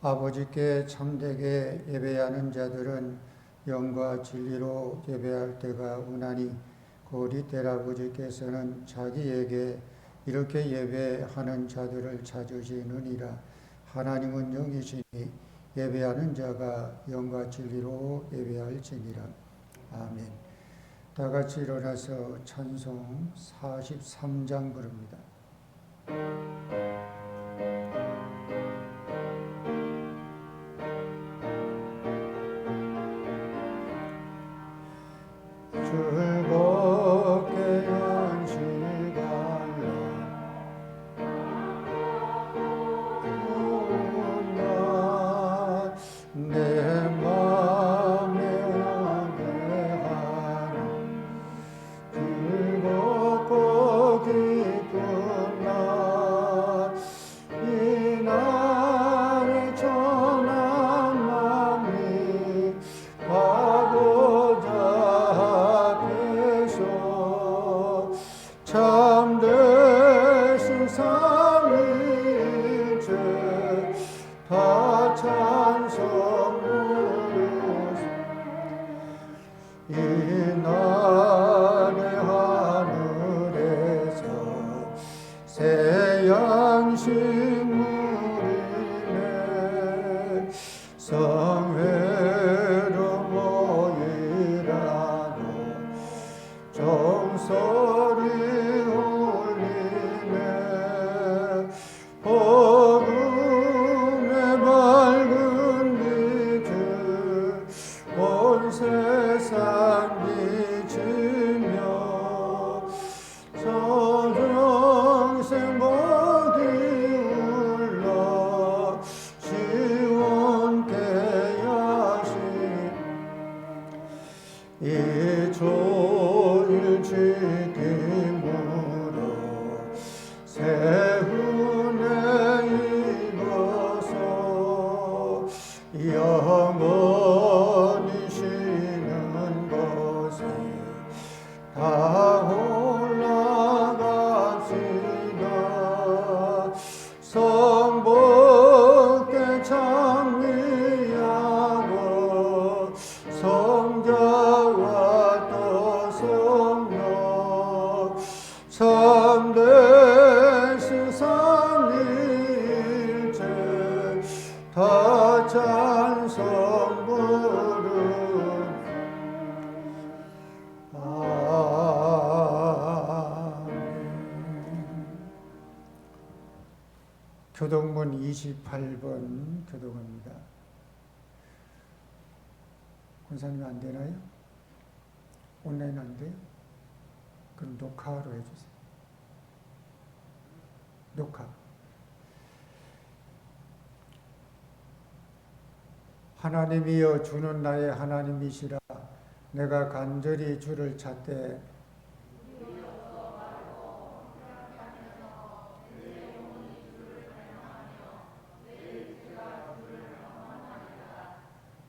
아버지께 참되게 예배하는 자들은 영과 진리로 예배할 때가 오나니 곧 이때 아버지께서는 자기에게 이렇게 예배하는 자들을 찾으시느니라. 하나님은 영이시니 예배하는 자가 영과 진리로 예배할지니라. 아멘. 다 같이 일어나서 찬송 43장 부릅니다. 즐겁게 연식하라 내 맘에 연대하라 즐겁고 기쁜 날 이 날에 천한 마음이 가고자 참되신 삼위일체 다 찬송 부르소. 이 날에 하늘에서 새 양식 물이네 성회로 모이라고 종소리 울리네 복음의 밝은 빛을 온 세상 비치며 저정생 복이 울러 시온케 하신 이 조일 지킴으로 새 은혜 입어서 영원히 쉬는 곳에 다 올라갑시다. 성복께 찬미하고 성자와 또 성령 참되신 삼위일체 다 찬송 부르. 교동문 28번 교동입니다. 권사님 안 되나요? 온라인 안 돼요? 그럼 녹화로 해주세요. 녹화. 하나님이여 주는 나의 하나님이시라. 내가 간절히 주를 찾되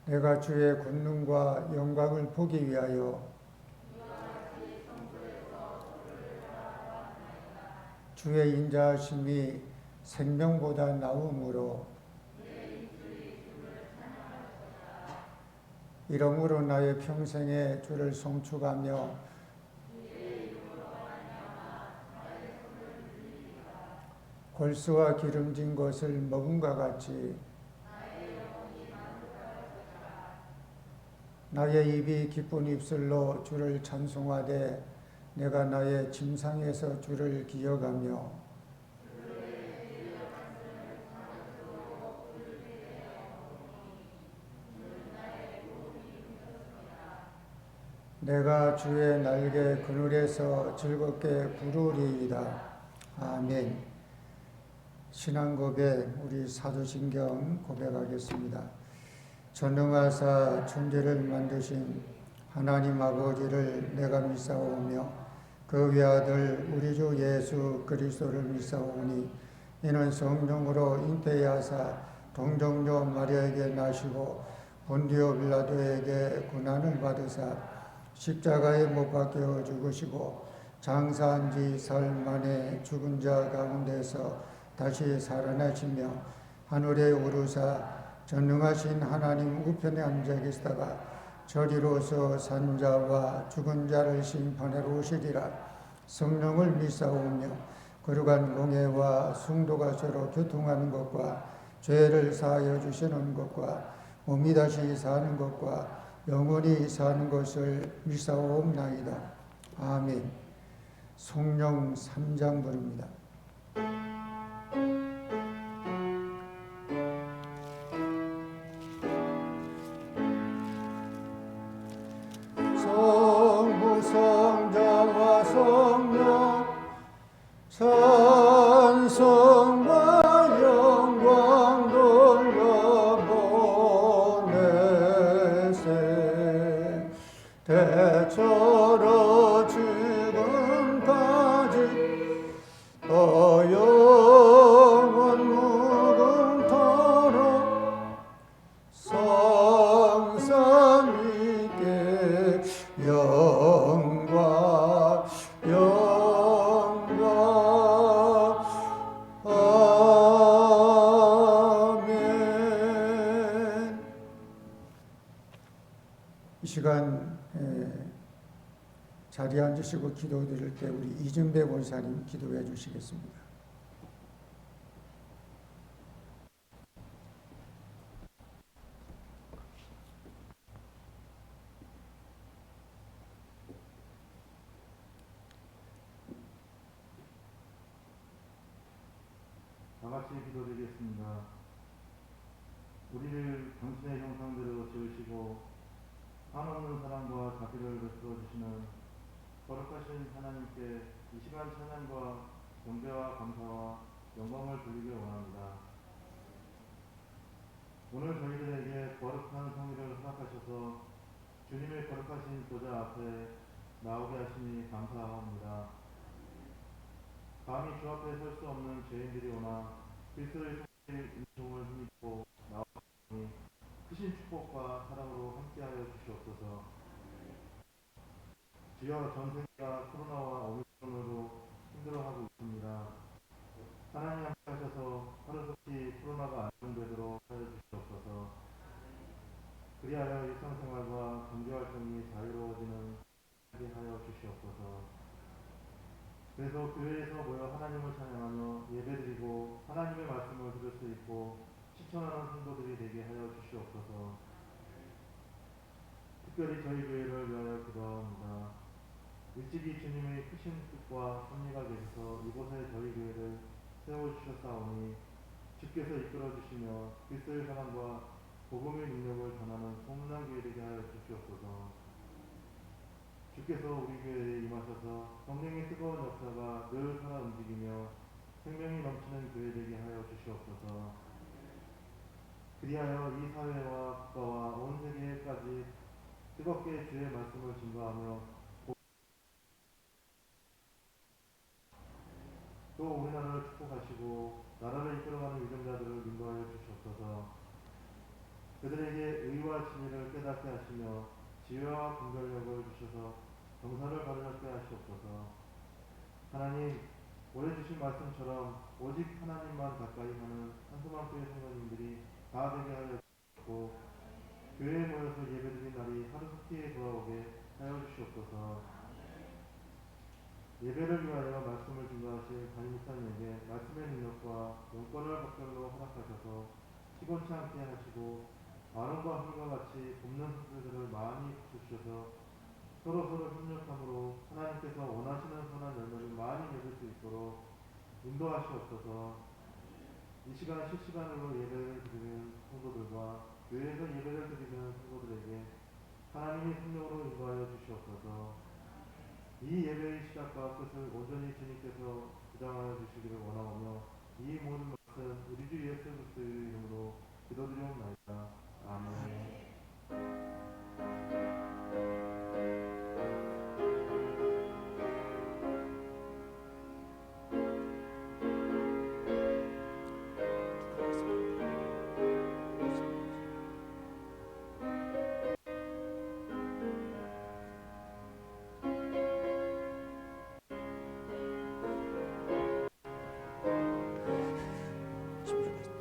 내가 주의 권능과 영광을 보기 위하여 주의 인자하심이 생명보다 나음으로 이러므로 나의 평생에 주를 송축하며 골수와 기름진 것을 먹음과 같이 나의 입이 기쁜 입술로 주를 찬송하되 내가 나의 침상에서 주를 기억하며 내가 주의 날개 그늘에서 즐겁게 부르리이다. 아멘. 신앙 고백, 우리 사도신경 고백하겠습니다. 전능하사 천지를 만드신 하나님 아버지를 내가 믿사오며 그 외아들 우리 주 예수 그리스도를 믿사오니 이는 성령으로 잉태하사 동정녀 마리아에게 나시고 본디오 빌라도에게 고난을 받으사 십자가에 못 박혀 죽으시고 장사한 지 사흘 만에 죽은 자 가운데서 다시 살아나시며 하늘에 오르사 전능하신 하나님 우편에 앉아 계시다가 저리로서 산자와 죽은 자를 심판하러 오시리라. 성령을 믿사오며 거룩한 공예와 성도가 서로 교통하는 것과 죄를 사하여 주시는 것과 몸이 다시 사는 것과 영원히 사는 것을 믿사옵나이다. 아멘. 성령 3장 부릅니다. 성부 성자와 성령 찬송과 영광 돌려보내세 대처로 지금까지 또 영원 무궁토록 성삼위께 영광 아멘. 이 시간 자리에 앉으시고 기도드릴 때 우리 이준배 권사님 기도해 주시겠습니다. 다 같이 기도드리겠습니다. 우리를 당신의 형상대로 지으시고 한없는 사랑과 자비를 베풀어 주시는 거룩하신 하나님께 이 시간 찬양과 경배와 감사와 영광을 돌리길 원합니다. 오늘 저희들에게 거룩한 성의를 허락하셔서 주님의 거룩하신 보좌 앞에 나오게 하시니 감사합니다. 감히 주 앞에 설 수 없는 죄인들이 오나 그리스도의 인종을 힘입고 나오니 크신 축복과 사랑으로 함께하여 주시옵소서. 주여, 전 세계가 코로나와 오미크론으로 힘들어하고 있습니다. 하나님 함께하셔서 하루속히 코로나가 안정되도록 하여 주시옵소서. 그리하여 일상생활과 경제활동이 자유로워지는 하게 하여 주시옵소서. 그래서 교회에서 모여 하나님을 찬양하며 예배드리고 하나님의 말씀을 들을 수 있고 실천하는 성도들이 되게 하여 주시옵소서. 특별히 저희 교회를 위하여 기도합니다. 일찍이 주님의 크신 뜻과 섭리가 계셔서 이곳에 저희 교회를 세워주셨사오니 주께서 이끌어주시며 그리스도의 사랑과 복음의 능력을 전하는 소문난 교회 되게 하여 주시옵소서. 주께서 우리 교회에 임하셔서 성령의 뜨거운 역사가 늘 살아 움직이며 생명이 넘치는 교회 되게 하여 주시옵소서. 그리하여 이 사회와 국가와 온 세계까지 뜨겁게 주의 말씀을 증거하며 또 우리나라를 축복하시고 나라를 이끌어가는 위정자들을 인도하여 주시옵소서. 그들에게 의와 진리를 깨닫게 하시며 지혜와 분별력을 주셔서 정사를 바르게 하시옵소서. 하나님, 오래 주신 말씀처럼 오직 하나님만 가까이 하는 한수만 교회 성도님들이 다 되게 하여 주시고 교회에 모여서 예배드린 날이 하루속히 돌아오게 하여 주시옵소서. 예배를 위하여 말씀을 증거하실 담임 목사님에게 말씀의 능력과 영권을 법별로 허락하셔서 시곤치 않게 하시고 마름과 흙과 같이 굽는 성도들을 많이 주셔서 서로 협력함으로 하나님께서 원하시는 선한 열매를 많이 맺을 수 있도록 인도하시옵소서. 이 시간 실시간으로 예배를 드리는 성도들과 교회에서 예배를 드리는 성도들에게 하나님의 성령으로 인도하여 주시옵소서. 이 예배의 시작과 끝을 온전히 주님께서 주장하여 주시기를 원하오며 이 모든 것은 우리 주 예수 그리스도의 이름으로 기도드리옵나이다. 아멘.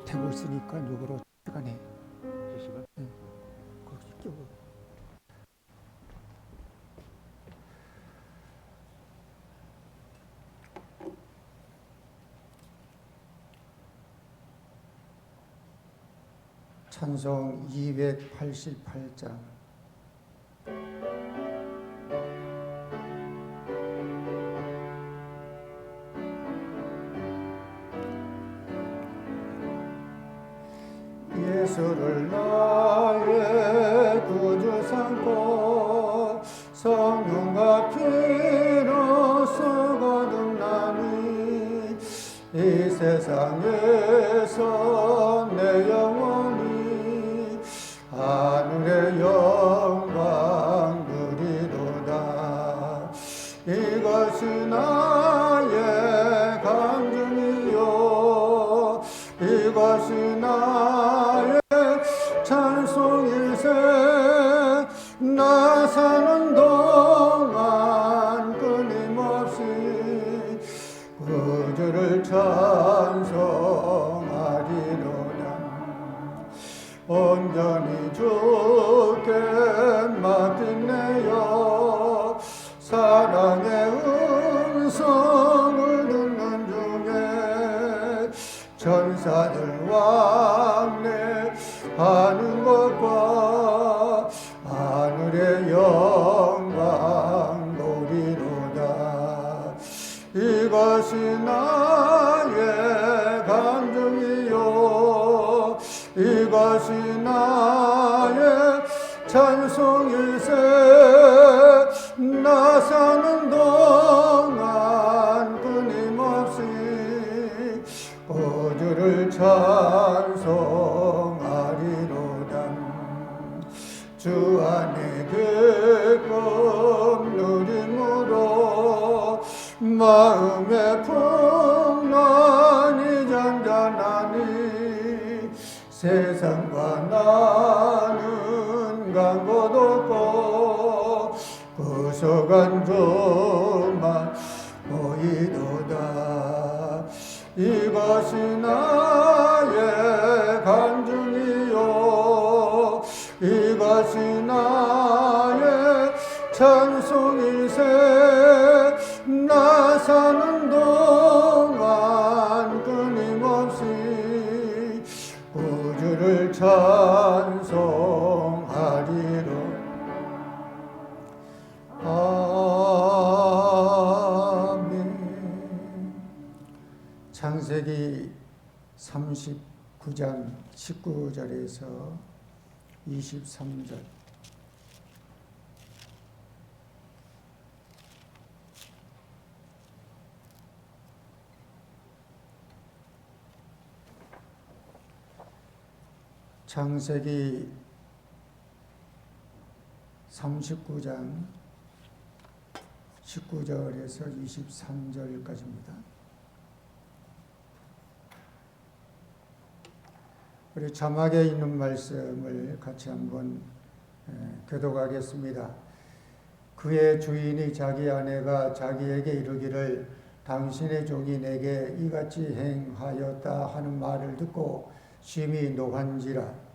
되고 있으니까 누구로 시간에 찬송 288장. 예수를 나의 구주 삼고 성령과 피로써 거듭나니 이 세상에서 내 영혼이 하늘의 영광 누리도다. 이것이 나의 간증이요 이것이 나의 찬송일세. 나 사는 동안 끊임없이 구주를 찬송하리로다. 온전히 주께 맡기네요. 사랑의 음성을 듣는 중에 천사들 왕래하는 것과 하늘의 영광 노리로다. 이것이 나의 감정이요 이것이 나의 찬송일세. 나 사는 동안 끊임없이 구주를 찬송하리로다. 주 안에 기쁨 누림으로 마음의 풍랑이 잔잔하니 세상과 나는 간 곳 없고 구속한 주만 보이도다. 이것이 나의 간증이요 이것이 나의 찬송일세. 나 사는 동안 끊임없이 구주를 찬송하리로. 아멘. 창세기 39장 19절에서 23절. 창세기 39장 19절에서 23절까지입니다. 우리 자막에 있는 말씀을 같이 한번 교독하겠습니다. 그의 주인이 자기 아내가 자기에게 이르기를 당신의 종이 내게 이같이 행하였다 하는 말을 듣고 심히 노한지라.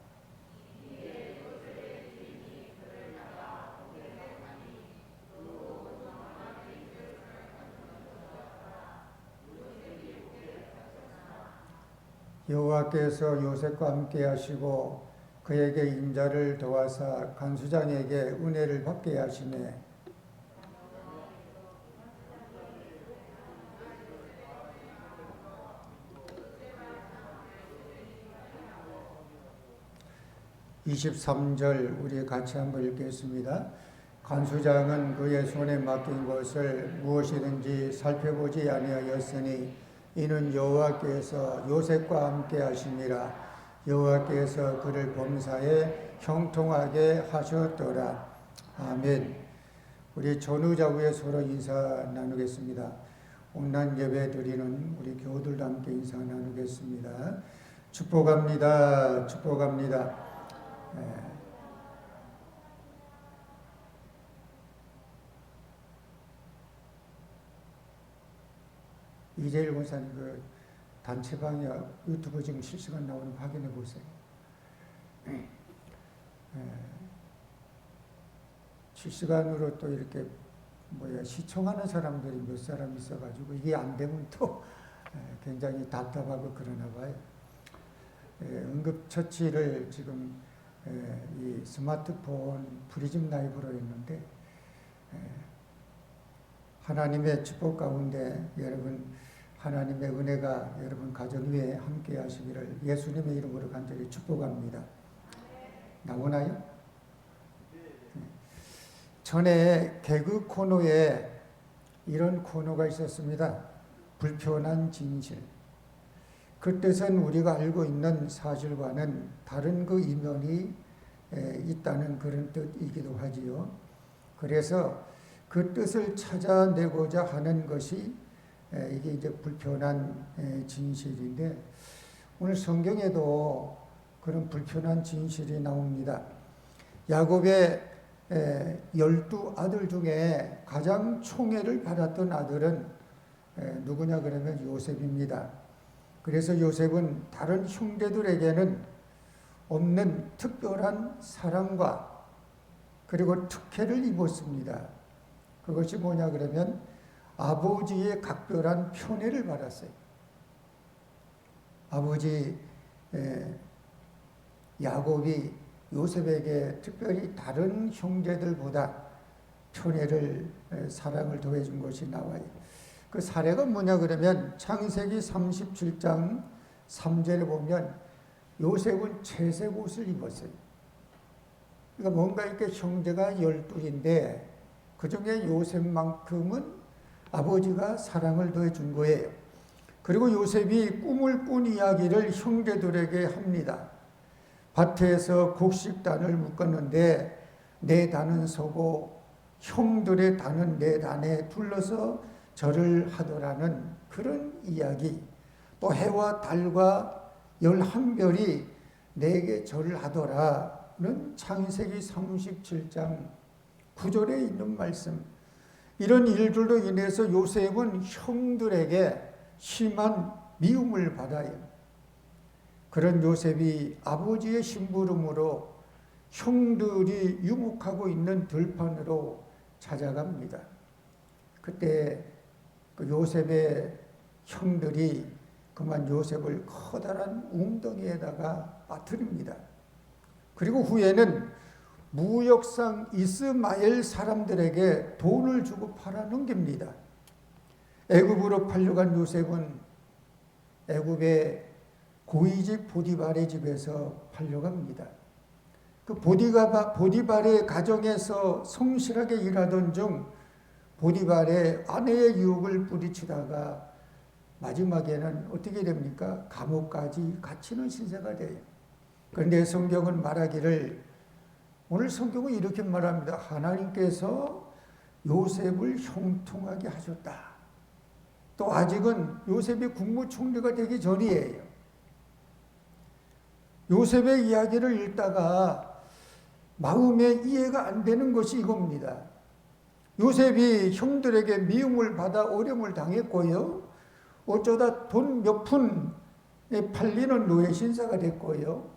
여호와께서 요셉과 함께 하시고 그에게 인자를 더하사 간수장에게 은혜를 받게 하시네. (23절) 우리 같이 한번 읽겠습니다. 간수장은 그의 손에 맡긴 것을 무엇이든지 살펴보지 아니하였으니 이는 여호와께서 요셉과 함께 하심이라. 여호와께서 그를 범사에 형통하게 하셨더라. 아멘. 우리 전후좌우에 서로 인사 나누겠습니다. 온난 예배 드리는 우리 교우들도 함께 인사 나누겠습니다. 축복합니다. 축복합니다. 이재일 권사님 그 단체방에 유튜브 지금 실시간 나오는 거 확인해 보세요. 실시간으로 또 이렇게 시청하는 사람들이 몇 사람 있어가지고 이게 안 되면 또 굉장히 답답하고 그러나 봐요. 응급처치를 지금 이 스마트폰 프리즘 라이브로 했는데 하나님의 축복 가운데 여러분 하나님의 은혜가 여러분 가정 위에 함께 하시기를 예수님의 이름으로 간절히 축복합니다. 나오나요? 전에 개그 코너에 이런 코너가 있었습니다. 불편한 진실. 그 뜻은 우리가 알고 있는 사실과는 다른 그 이면이 있다는 그런 뜻이기도 하지요. 그래서 그 뜻을 찾아내고자 하는 것이 이게 이제 불편한 진실인데 오늘 성경에도 그런 불편한 진실이 나옵니다. 야곱의 12아들 중에 가장 총애를 받았던 아들은 누구냐 그러면 요셉입니다. 그래서 요셉은 다른 형제들에게는 없는 특별한 사랑과 그리고 특혜를 입었습니다. 그것이 뭐냐 그러면 아버지의 각별한 편애를 받았어요. 아버지 야곱이 요셉에게 특별히 다른 형제들보다 편애를 사랑을 더해준 것이 나와요. 그 사례가 뭐냐 그러면 창세기 37장 3절에 보면 요셉은 채색 옷을 입었어요. 그러니까 뭔가 이렇게 형제가 12인데 그 중에 요셉만큼은 아버지가 사랑을 더해준 거예요. 그리고 요셉이 꿈을 꾼 이야기를 형제들에게 합니다. 밭에서 곡식단을 묶었는데 내 단은 서고 형들의 단은 내 단에 둘러서 절을 하더라는 그런 이야기. 또 해와 달과 11별이 내게 절을 하더라는 창세기 37장 9절에 있는 말씀. 이런 일들로 인해서 요셉은 형들에게 심한 미움을 받아요. 그런 요셉이 아버지의 심부름으로 형들이 유목하고 있는 들판으로 찾아갑니다. 그때 그 요셉의 형들이 그만 요셉을 커다란 웅덩이에다가 빠뜨립니다. 그리고 후에는 무역상 이스마엘 사람들에게 돈을 주고 팔아 넘깁니다. 애굽으로 팔려간 요셉은 애굽의 고위직 보디발의 집에서 팔려갑니다. 그 보디발의 가정에서 성실하게 일하던 중 보디발의 아내의 유혹을 뿌리치다가 마지막에는 어떻게 됩니까? 감옥까지 갇히는 신세가 돼요. 그런데 성경은 말하기를 오늘 성경은 이렇게 말합니다. 하나님께서 요셉을 형통하게 하셨다. 또 아직은 요셉이 국무총리가 되기 전이에요. 요셉의 이야기를 읽다가 마음에 이해가 안 되는 것이 이겁니다. 요셉이 형들에게 미움을 받아 어려움을 당했고요. 어쩌다 돈 몇 푼에 팔리는 노예 신사가 됐고요.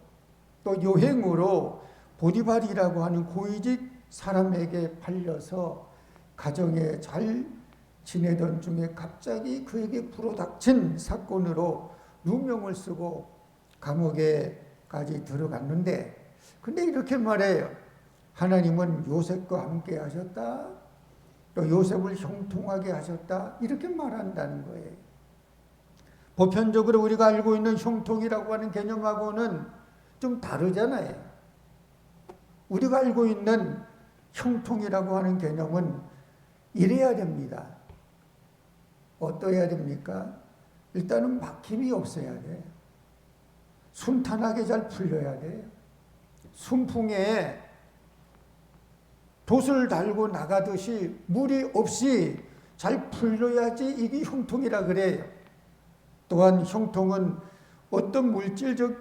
또 여행으로 보디발이라고 하는 고위직 사람에게 팔려서 가정에 잘 지내던 중에 갑자기 그에게 불어닥친 사건으로 누명을 쓰고 감옥에까지 들어갔는데 근데 이렇게 말해요. 하나님은 요셉과 함께 하셨다. 또 요셉을 형통하게 하셨다. 이렇게 말한다는 거예요. 보편적으로 우리가 알고 있는 형통이라고 하는 개념하고는 좀 다르잖아요. 우리가 알고 있는 형통이라고 하는 개념은 이래야 됩니다. 어떠해야 됩니까? 일단은 막힘이 없어야 돼요. 순탄하게 잘 풀려야 돼요. 순풍에 돛을 달고 나가듯이 무리 없이 잘 풀려야지 이게 형통이라 그래요. 또한 형통은 어떤 물질적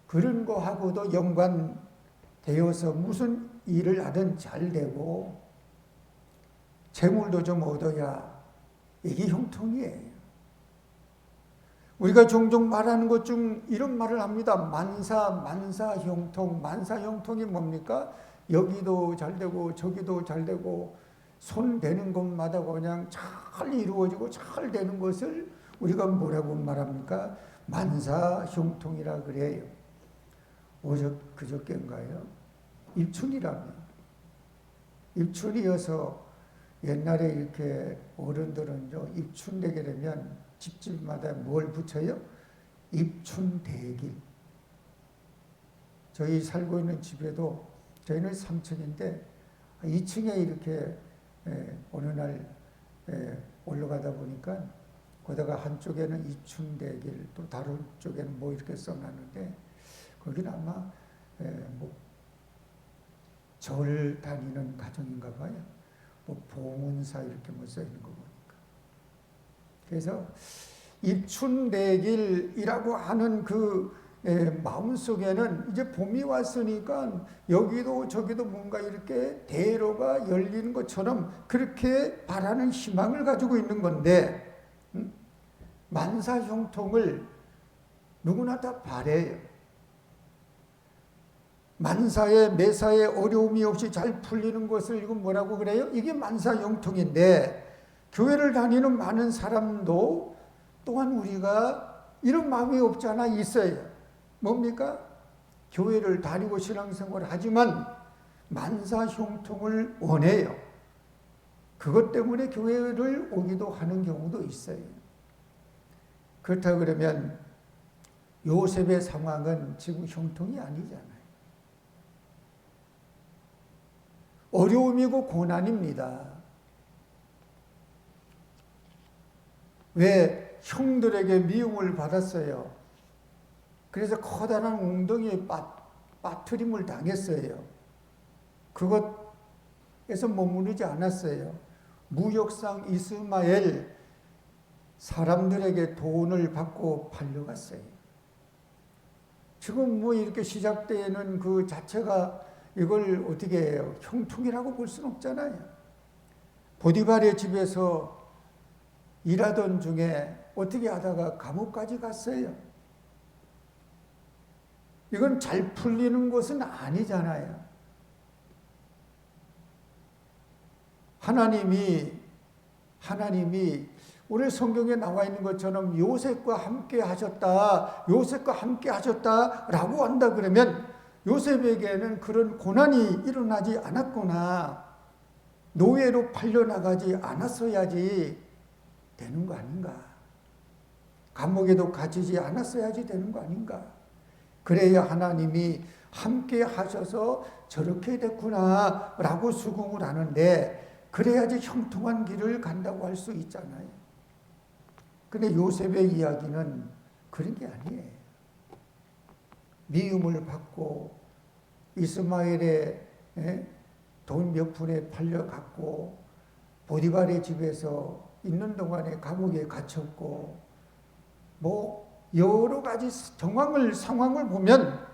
그런 거하고도 연관되어서 무슨 일을 하든 잘 되고 재물도 좀 얻어야 이게 형통이에요. 우리가 종종 말하는 것 중 이런 말을 합니다. 만사 형통. 만사 형통이 뭡니까? 여기도 잘 되고 저기도 잘 되고 손 대는 것마다 그냥 잘 이루어지고 잘 되는 것을 우리가 뭐라고 말합니까? 만사 형통이라 그래요. 그저께인가요? 입춘이라며. 입춘이어서 옛날에 이렇게 어른들은 입춘 되게 되면 집집마다 뭘 붙여요? 입춘대길. 저희 살고 있는 집에도 저희는 3층인데 2층에 이렇게 어느 날 올라가다 보니까 거기다가 한쪽에는 입춘대길 또 다른 쪽에는 뭐 이렇게 써놨는데 거기는 아마 절 다니는 가정인가 봐요. 뭐 봉은사 이렇게 뭐 써 있는 거 보니까. 그래서 입춘대길이라고 하는 그 마음속에는 이제 봄이 왔으니까 여기도 저기도 뭔가 이렇게 대로가 열리는 것처럼 그렇게 바라는 희망을 가지고 있는 건데 만사형통을 누구나 다 바래요. 만사에 매사에 어려움이 없이 잘 풀리는 것을 이거 뭐라고 그래요? 이게 만사형통인데 교회를 다니는 많은 사람도 또한 우리가 이런 마음이 없지 않아 있어요. 뭡니까? 교회를 다니고 신앙생활을 하지만 만사형통을 원해요. 그것 때문에 교회를 오기도 하는 경우도 있어요. 그렇다 그러면 요셉의 상황은 지금 형통이 아니잖아요. 어려움이고 고난입니다. 왜? 형들에게 미움을 받았어요. 그래서 커다란 웅덩이에 빠트림을 당했어요. 그것에서 머무르지 않았어요. 무역상 이스마엘 사람들에게 돈을 받고 팔려갔어요. 지금 뭐 이렇게 시작되는 그 자체가 이걸 어떻게 해요? 형통이라고 볼 수는 없잖아요. 보디발의 집에서 일하던 중에 어떻게 하다가 감옥까지 갔어요. 이건 잘 풀리는 것은 아니잖아요. 하나님이 오늘 성경에 나와 있는 것처럼 요셉과 함께 하셨다라고 한다 그러면 요셉에게는 그런 고난이 일어나지 않았거나 노예로 팔려나가지 않았어야지 되는 거 아닌가. 감옥에도 갇히지 않았어야지 되는 거 아닌가. 그래야 하나님이 함께 하셔서 저렇게 됐구나 라고 수긍을 하는데 그래야지 형통한 길을 간다고 할 수 있잖아요. 근데 요셉의 이야기는 그런 게 아니에요. 미움을 받고 이스마엘의 돈 몇 푼에 팔려갔고 보디발의 집에서 있는 동안에 감옥에 갇혔고 뭐 여러 가지 상황을 보면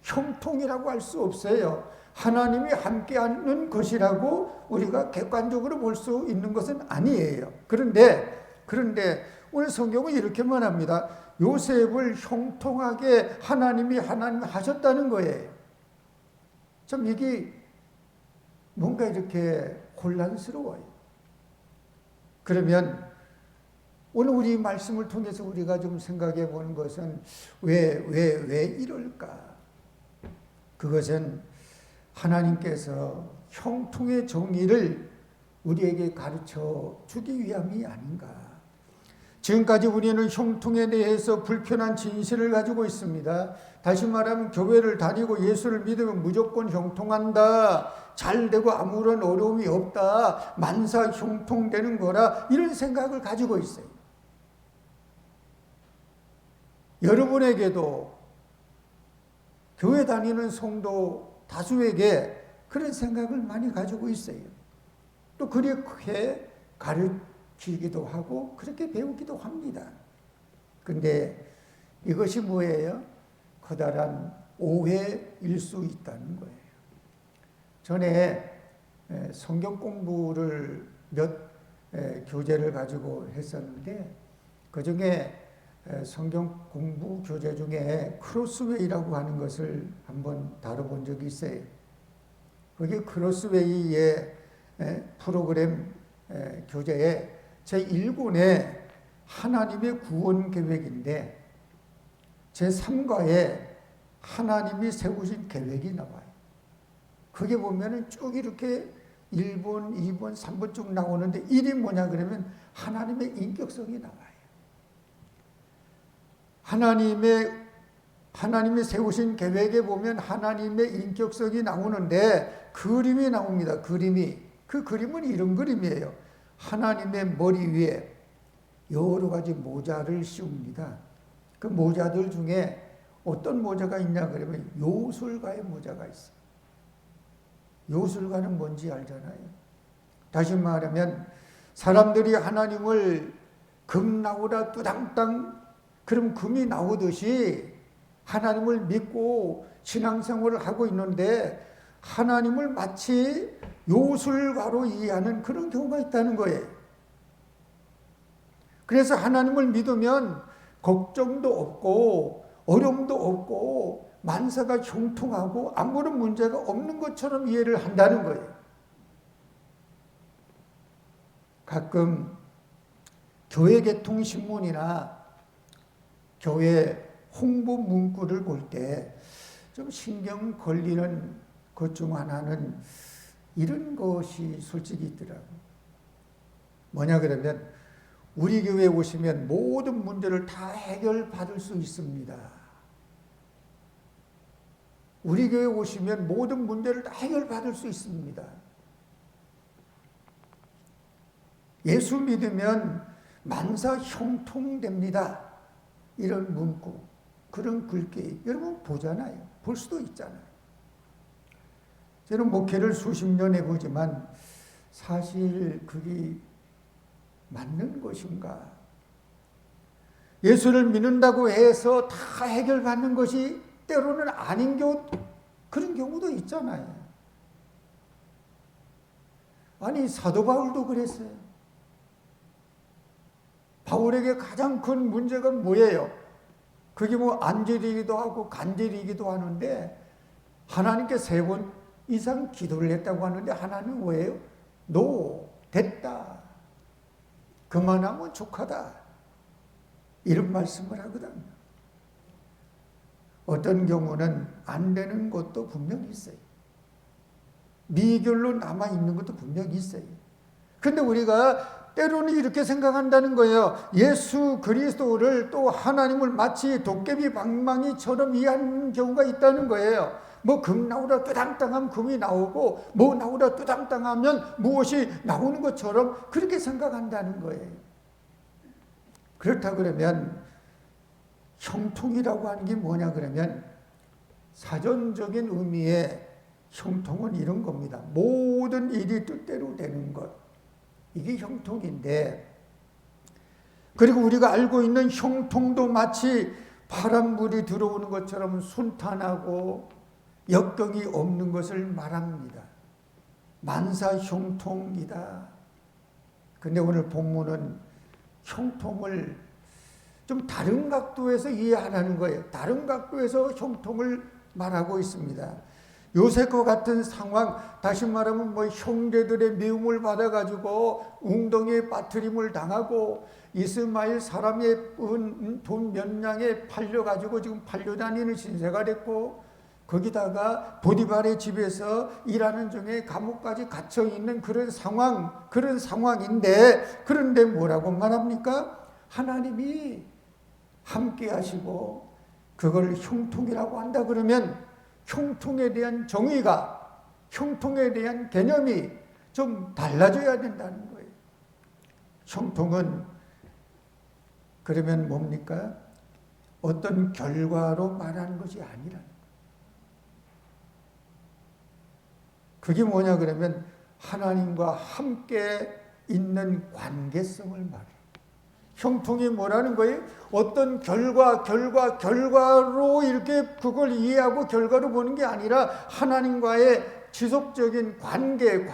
형통이라고 할 수 없어요. 하나님이 함께하는 것이라고 우리가 객관적으로 볼 수 있는 것은 아니에요. 그런데 오늘 성경은 이렇게 말합니다. 요셉을 형통하게 하나님이 하셨다는 거예요. 참 이게 뭔가 이렇게 혼란스러워요. 그러면 오늘 우리 말씀을 통해서 우리가 좀 생각해 보는 것은 왜 이럴까? 그것은 하나님께서 형통의 정의를 우리에게 가르쳐 주기 위함이 아닌가. 지금까지 우리는 형통에 대해서 불편한 진실을 가지고 있습니다. 다시 말하면 교회를 다니고 예수를 믿으면 무조건 형통한다. 잘 되고 아무런 어려움이 없다. 만사 형통되는 거라 이런 생각을 가지고 있어요. 여러분에게도 교회 다니는 성도 다수에게 그런 생각을 많이 가지고 있어요. 또 그렇게 가르치기도 하고 그렇게 배우기도 합니다. 근데 이것이 뭐예요? 커다란 오해일 수 있다는 거예요. 전에 성경 공부를 몇 교재를 가지고 했었는데 그중에 성경 공부 교재 중에 크로스웨이라고 하는 것을 한번 다뤄본 적이 있어요. 그게 크로스웨이의 프로그램 교재에 제1권에 하나님의 구원 계획인데 제3과에 하나님이 세우신 계획이 나와요. 그게 보면은 쭉 이렇게 1번, 2번, 3번 쭉 나오는데 1이 뭐냐 그러면 하나님의 인격성이 나와요. 하나님이 세우신 계획에 보면 하나님의 인격성이 나오는데 그림이 나옵니다. 그림이. 그 그림은 이런 그림이에요. 하나님의 머리 위에 여러 가지 모자를 씌웁니다. 그 모자들 중에 어떤 모자가 있냐 그러면 요술가의 모자가 있어요. 요술가는 뭔지 알잖아요. 다시 말하면 사람들이 하나님을 금 나오라 뚜당땅 그럼 금이 나오듯이 하나님을 믿고 신앙생활을 하고 있는데 하나님을 마치 요술가로 이해하는 그런 경우가 있다는 거예요. 그래서 하나님을 믿으면 걱정도 없고 어려움도 없고 만사가 형통하고 아무런 문제가 없는 것처럼 이해를 한다는 거예요. 가끔 교회 개통 신문이나 교회 홍보 문구를 볼 때 좀 신경 걸리는 것 중 하나는 이런 것이 솔직히 있더라고요. 뭐냐 그러면 우리 교회에 오시면 모든 문제를 다 해결받을 수 있습니다. 우리 교회에 오시면 모든 문제를 다 해결받을 수 있습니다. 예수 믿으면 만사 형통됩니다. 이런 문구, 그런 글귀 여러분 보잖아요. 볼 수도 있잖아요. 저는 목회를 수십 년 해보지만 사실 그게 맞는 것인가? 예수를 믿는다고 해서 다 해결받는 것이 때로는 아닌 그런 경우도 있잖아요. 아니 사도 바울도 그랬어요. 바울에게 가장 큰 문제가 뭐예요? 그게 뭐 안절이기도 하고 간절이기도 하는데 하나님께 3번 이상 기도를 했다고 하는데 하나님은 뭐예요? 됐다. 그만하면 족하다. 이런 말씀을 하거든요. 어떤 경우는 안 되는 것도 분명히 있어요. 미결로 남아있는 것도 분명히 있어요. 그런데 우리가 때로는 이렇게 생각한다는 거예요. 예수 그리스도를 또 하나님을 마치 도깨비 방망이처럼 이해하는 경우가 있다는 거예요. 뭐 금 나오라 뚜당땅하면 금이 나오고 뭐 나오라 뚜당땅하면 무엇이 나오는 것처럼 그렇게 생각한다는 거예요. 그렇다 그러면 형통이라고 하는 게 뭐냐 그러면 사전적인 의미의 형통은 이런 겁니다. 모든 일이 뜻대로 되는 것. 이게 형통인데 그리고 우리가 알고 있는 형통도 마치 바람불이 들어오는 것처럼 순탄하고 역경이 없는 것을 말합니다. 만사 형통이다. 근데 오늘 본문은 형통을 좀 다른 각도에서 이해하라는 거예요. 다른 각도에서 형통을 말하고 있습니다. 요셉과 같은 상황, 다시 말하면 뭐 형제들의 미움을 받아가지고 웅덩이에 빠뜨림을 당하고 이스마엘 사람의 돈 몇 냥에 팔려가지고 지금 팔려다니는 신세가 됐고 거기다가 보디발의 집에서 일하는 중에 감옥까지 갇혀있는 그런 상황인데 그런데 뭐라고 말합니까? 하나님이 함께 하시고 그걸 형통이라고 한다 그러면 형통에 대한 정의가, 형통에 대한 개념이 좀 달라져야 된다는 거예요. 형통은 그러면 뭡니까? 어떤 결과로 말하는 것이 아니라는 거예요. 그게 뭐냐 그러면 하나님과 함께 있는 관계성을 말해요. 형통이 뭐라는 거예요? 어떤 결과로 이렇게 그걸 이해하고 결과로 보는 게 아니라 하나님과의 지속적인 관계를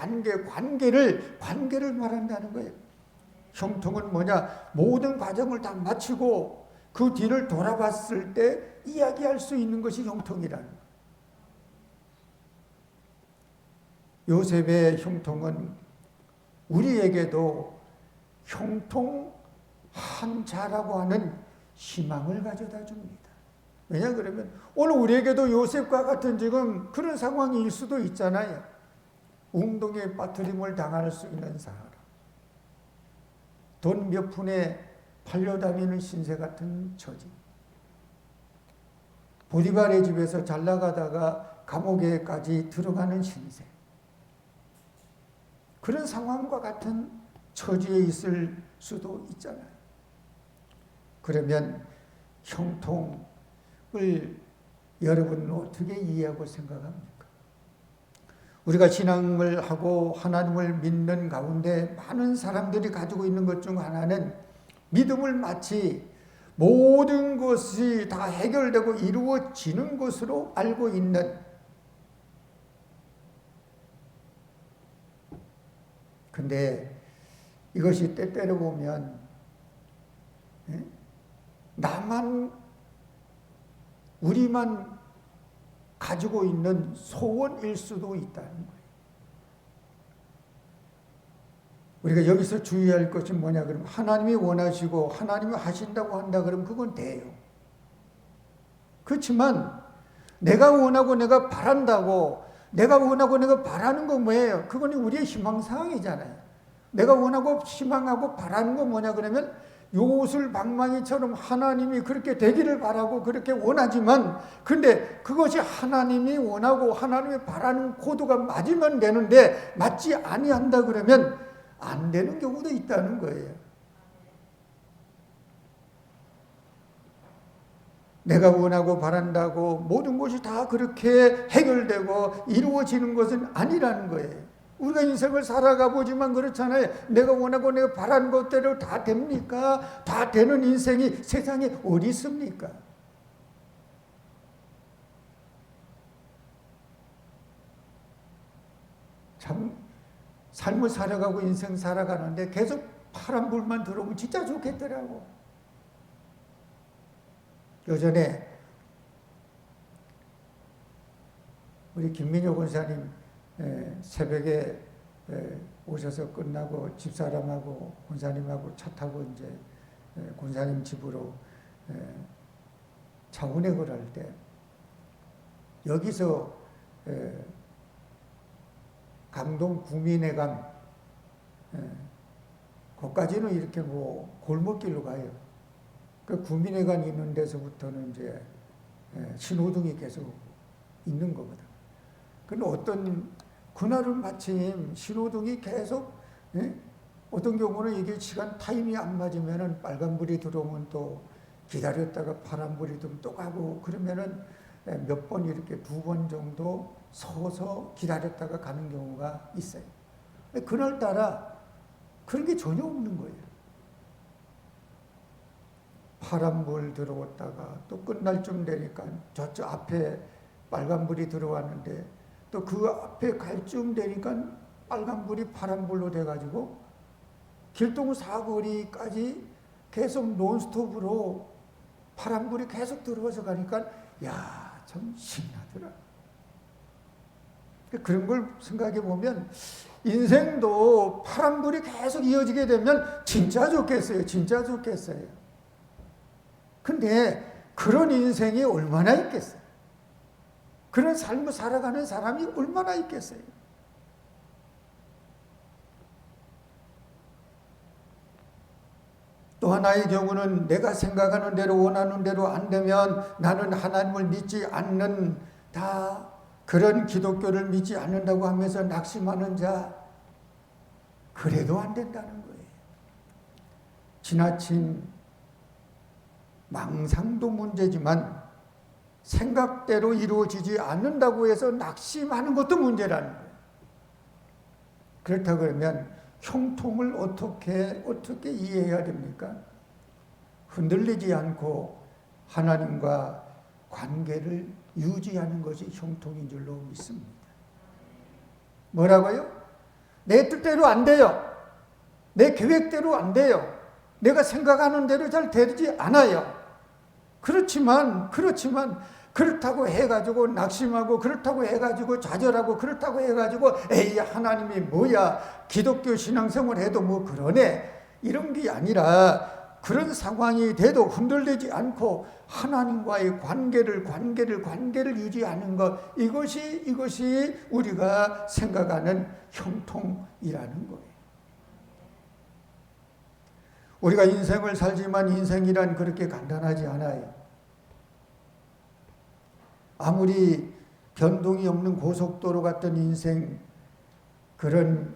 말한다는 거예요. 형통은 뭐냐? 모든 과정을 다 마치고 그 뒤를 돌아봤을 때 이야기할 수 있는 것이 형통이라는 거예요. 요셉의 형통은 우리에게도 형통한 자라고 하는 희망을 가져다 줍니다. 왜냐 그러면 오늘 우리에게도 요셉과 같은 지금 그런 상황일 수도 있잖아요. 웅동에 빠뜨림을 당할 수 있는 사람, 돈 몇 푼에 팔려다니는 신세 같은 처지, 보디발의 집에서 잘 나가다가 감옥에까지 들어가는 신세, 그런 상황과 같은 처지에 있을 수도 있잖아요. 그러면 형통을 여러분은 어떻게 이해하고 생각합니까? 우리가 신앙을 하고 하나님을 믿는 가운데 많은 사람들이 가지고 있는 것 중 하나는 믿음을 마치 모든 것이 다 해결되고 이루어지는 것으로 알고 있는, 근데 이것이 때때로 보면 나만, 우리만 가지고 있는 소원일 수도 있다는 거예요. 우리가 여기서 주의할 것이 뭐냐 그러면 하나님이 원하시고 하나님이 하신다고 한다 그러면 그건 돼요. 그렇지만 내가 원하고 내가 바란다고, 내가 원하고 내가 바라는 건 뭐예요? 그건 우리의 희망사항이잖아요. 내가 원하고 희망하고 바라는 건 뭐냐 그러면 요술방망이처럼 하나님이 그렇게 되기를 바라고 그렇게 원하지만, 근데 그것이 하나님이 원하고 하나님이 바라는 코드가 맞으면 되는데 맞지 아니한다 그러면 안 되는 경우도 있다는 거예요. 내가 원하고 바란다고 모든 것이 다 그렇게 해결되고 이루어지는 것은 아니라는 거예요. 우리가 인생을 살아가 보지만 그렇잖아요. 내가 원하고 내가 바라는 것대로 다 됩니까? 다 되는 인생이 세상에 어디 있습니까? 참 삶을 살아가고 인생 살아가는데 계속 파란 불만 들어오면 진짜 좋겠더라고. 예전에 우리 김민효 권사님 새벽에 오셔서 끝나고 집사람하고 권사님하고 차 타고 이제 권사님 집으로 차 운행을 할 때 여기서 강동 구민회관 거기까지는 이렇게 뭐 골목길로 가요. 그 구민회관 있는 데서부터는 이제 신호등이 계속 있는 거거든. 근데 그날은 마침 신호등이 계속, 어떤 경우는 이게 시간 타임이 안 맞으면은 빨간불이 들어오면 또 기다렸다가 파란불이 들어오면 또 가고, 그러면은 몇 번 이렇게 2번 정도 서서 기다렸다가 가는 경우가 있어요. 그날따라 그런 게 전혀 없는 거예요. 파란불 들어왔다가 또 끝날 쯤 되니까 저쪽 앞에 빨간불이 들어왔는데 또 그 앞에 갈 쯤 되니까 빨간불이 파란불로 돼가지고 길동 사거리까지 계속 논스톱으로 파란불이 계속 들어와서 가니까 야, 참 신나더라. 그런 걸 생각해 보면 인생도 파란불이 계속 이어지게 되면 진짜 좋겠어요. 진짜 좋겠어요. 근데 그런 인생이 얼마나 있겠어요? 그런 삶을 살아가는 사람이 얼마나 있겠어요? 또 하나의 경우는 내가 생각하는 대로 원하는 대로 안 되면 나는 하나님을 믿지 않는다. 그런 기독교를 믿지 않는다고 하면서 낙심하는 자, 그래도 안 된다는 거예요. 지나친 망상도 문제지만 생각대로 이루어지지 않는다고 해서 낙심하는 것도 문제라는 거예요. 그렇다 그러면 형통을 어떻게 이해해야 됩니까? 흔들리지 않고 하나님과 관계를 유지하는 것이 형통인 줄로 믿습니다. 뭐라고요? 내 뜻대로 안 돼요. 내 계획대로 안 돼요. 내가 생각하는 대로 잘 되지 않아요. 그렇지만 그렇다고 해가지고 낙심하고 그렇다고 해가지고 좌절하고 그렇다고 해가지고 에이 하나님이 뭐야 기독교 신앙생활 해도 뭐 그러네 이런 게 아니라 그런 상황이 돼도 흔들리지 않고 하나님과의 관계를 유지하는 것, 이것이 우리가 생각하는 형통이라는 거예요. 우리가 인생을 살지만 인생이란 그렇게 간단하지 않아요. 아무리 변동이 없는 고속도로 같은 인생, 그런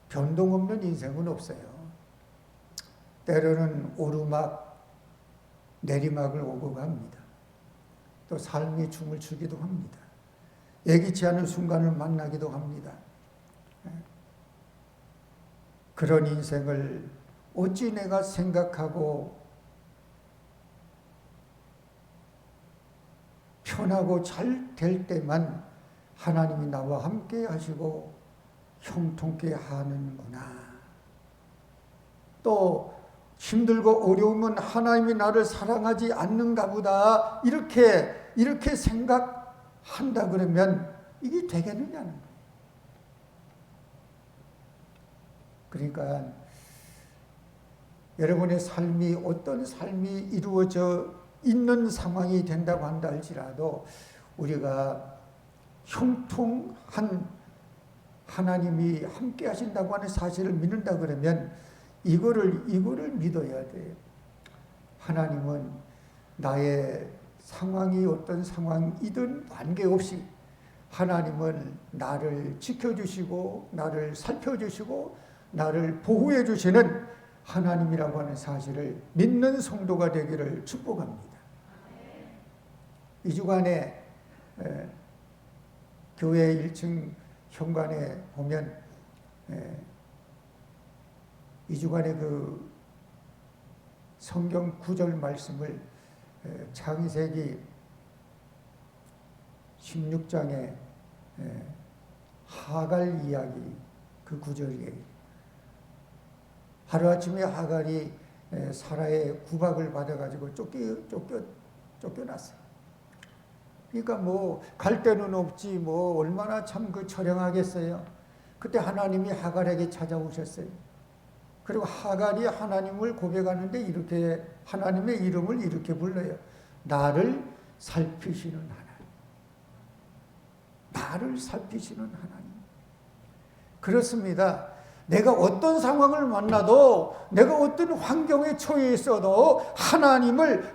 변동 없는 인생은 없어요. 때로는 오르막, 내리막을 오고 갑니다. 또 삶이 춤을 추기도 합니다. 예기치 않은 순간을 만나기도 합니다. 그런 인생을 어찌 내가 생각하고 편하고 잘 될 때만 하나님이 나와 함께 하시고 형통케 하는구나. 또 힘들고 어려우면 하나님이 나를 사랑하지 않는가 보다, 이렇게 생각한다 그러면 이게 되겠느냐는 거예요. 그러니까 여러분의 삶이 어떤 삶이 이루어져 있는 상황이 된다고 한다 할지라도 우리가 형통한 하나님이 함께 하신다고 하는 사실을 믿는다 그러면 이거를 믿어야 돼요. 하나님은 나의 상황이 어떤 상황이든 관계없이 하나님은 나를 지켜주시고 나를 살펴주시고 나를 보호해 주시는 하나님이라고 하는 사실을 믿는 성도가 되기를 축복합니다. 이 주간에 교회 1층 현관에 보면 이 주간에 그 성경 구절 말씀을 창세기 16장에 하갈 이야기 그 구절이에요. 하루아침에 하갈이 사라의 구박을 받아가지고 쫓겨났어요. 그러니까 뭐 갈 데는 없지 뭐 얼마나 참 그 처량하겠어요. 그때 하나님이 하갈에게 찾아오셨어요. 그리고 하갈이 하나님을 고백하는데 이렇게 하나님의 이름을 이렇게 불러요. 나를 살피시는 하나님. 나를 살피시는 하나님. 그렇습니다. 내가 어떤 상황을 만나도 내가 어떤 환경에 처해 있어도 하나님을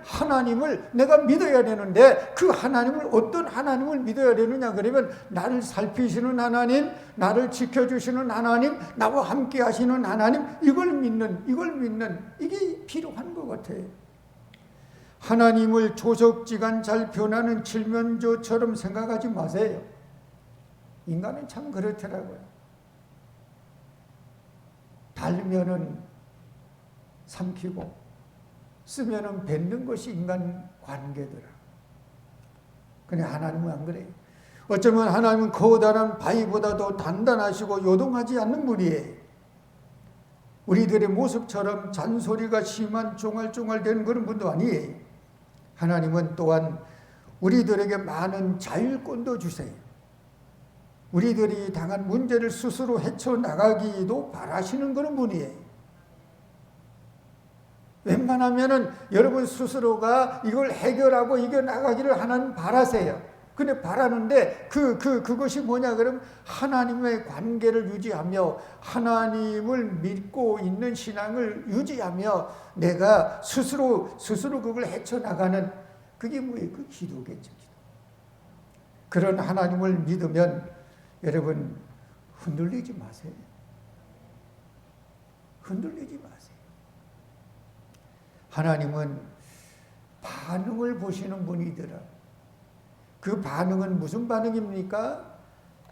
내가 믿어야 되는데 그 하나님을 어떤 하나님을 믿어야 되느냐 그러면 나를 살피시는 하나님, 나를 지켜주시는 하나님, 나와 함께 하시는 하나님, 이걸 믿는 이게 필요한 것 같아요. 하나님을 조석지간 잘 변하는 칠면조처럼 생각하지 마세요. 인간은 참 그렇더라고요. 달면은 삼키고 쓰면은 뱉는 것이 인간 관계더라. 근데 하나님은 안 그래요. 어쩌면 하나님은 거대한 바위보다도 단단하시고 요동하지 않는 분이에요. 우리들의 모습처럼 잔소리가 심한 쫑알쫑알되는 그런 분도 아니에요. 하나님은 또한 우리들에게 많은 자율권도 주세요. 우리들이 당한 문제를 스스로 헤쳐나가기도 바라시는 그런 분이에요. 웬만하면은 여러분 스스로가 이걸 해결하고 이겨나가기를 하나님 바라세요. 근데 바라는데 그것이 뭐냐 그러면 하나님의 관계를 유지하며 하나님을 믿고 있는 신앙을 유지하며 내가 스스로 그걸 헤쳐나가는 그게 뭐예요? 그 기도겠죠. 그런 하나님을 믿으면 여러분 흔들리지 마세요. 흔들리지 마세요. 하나님은 반응을 보시는 분이더라. 그 반응은 무슨 반응입니까?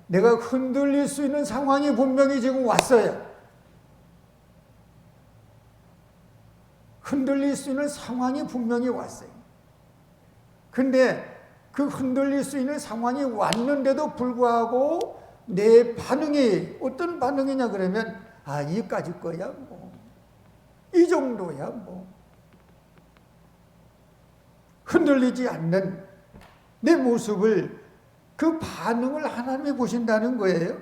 내가 흔들릴 수 있는 상황이 분명히 지금 왔어요. 흔들릴 수 있는 상황이 분명히 왔어요. 근데 그 흔들릴 수 있는 상황이 왔는데도 불구하고 내 반응이 어떤 반응이냐 그러면 여기까지 거야 뭐. 이 정도야 뭐. 흔들리지 않는 내 모습을 그 반응을 하나님이 보신다는 거예요.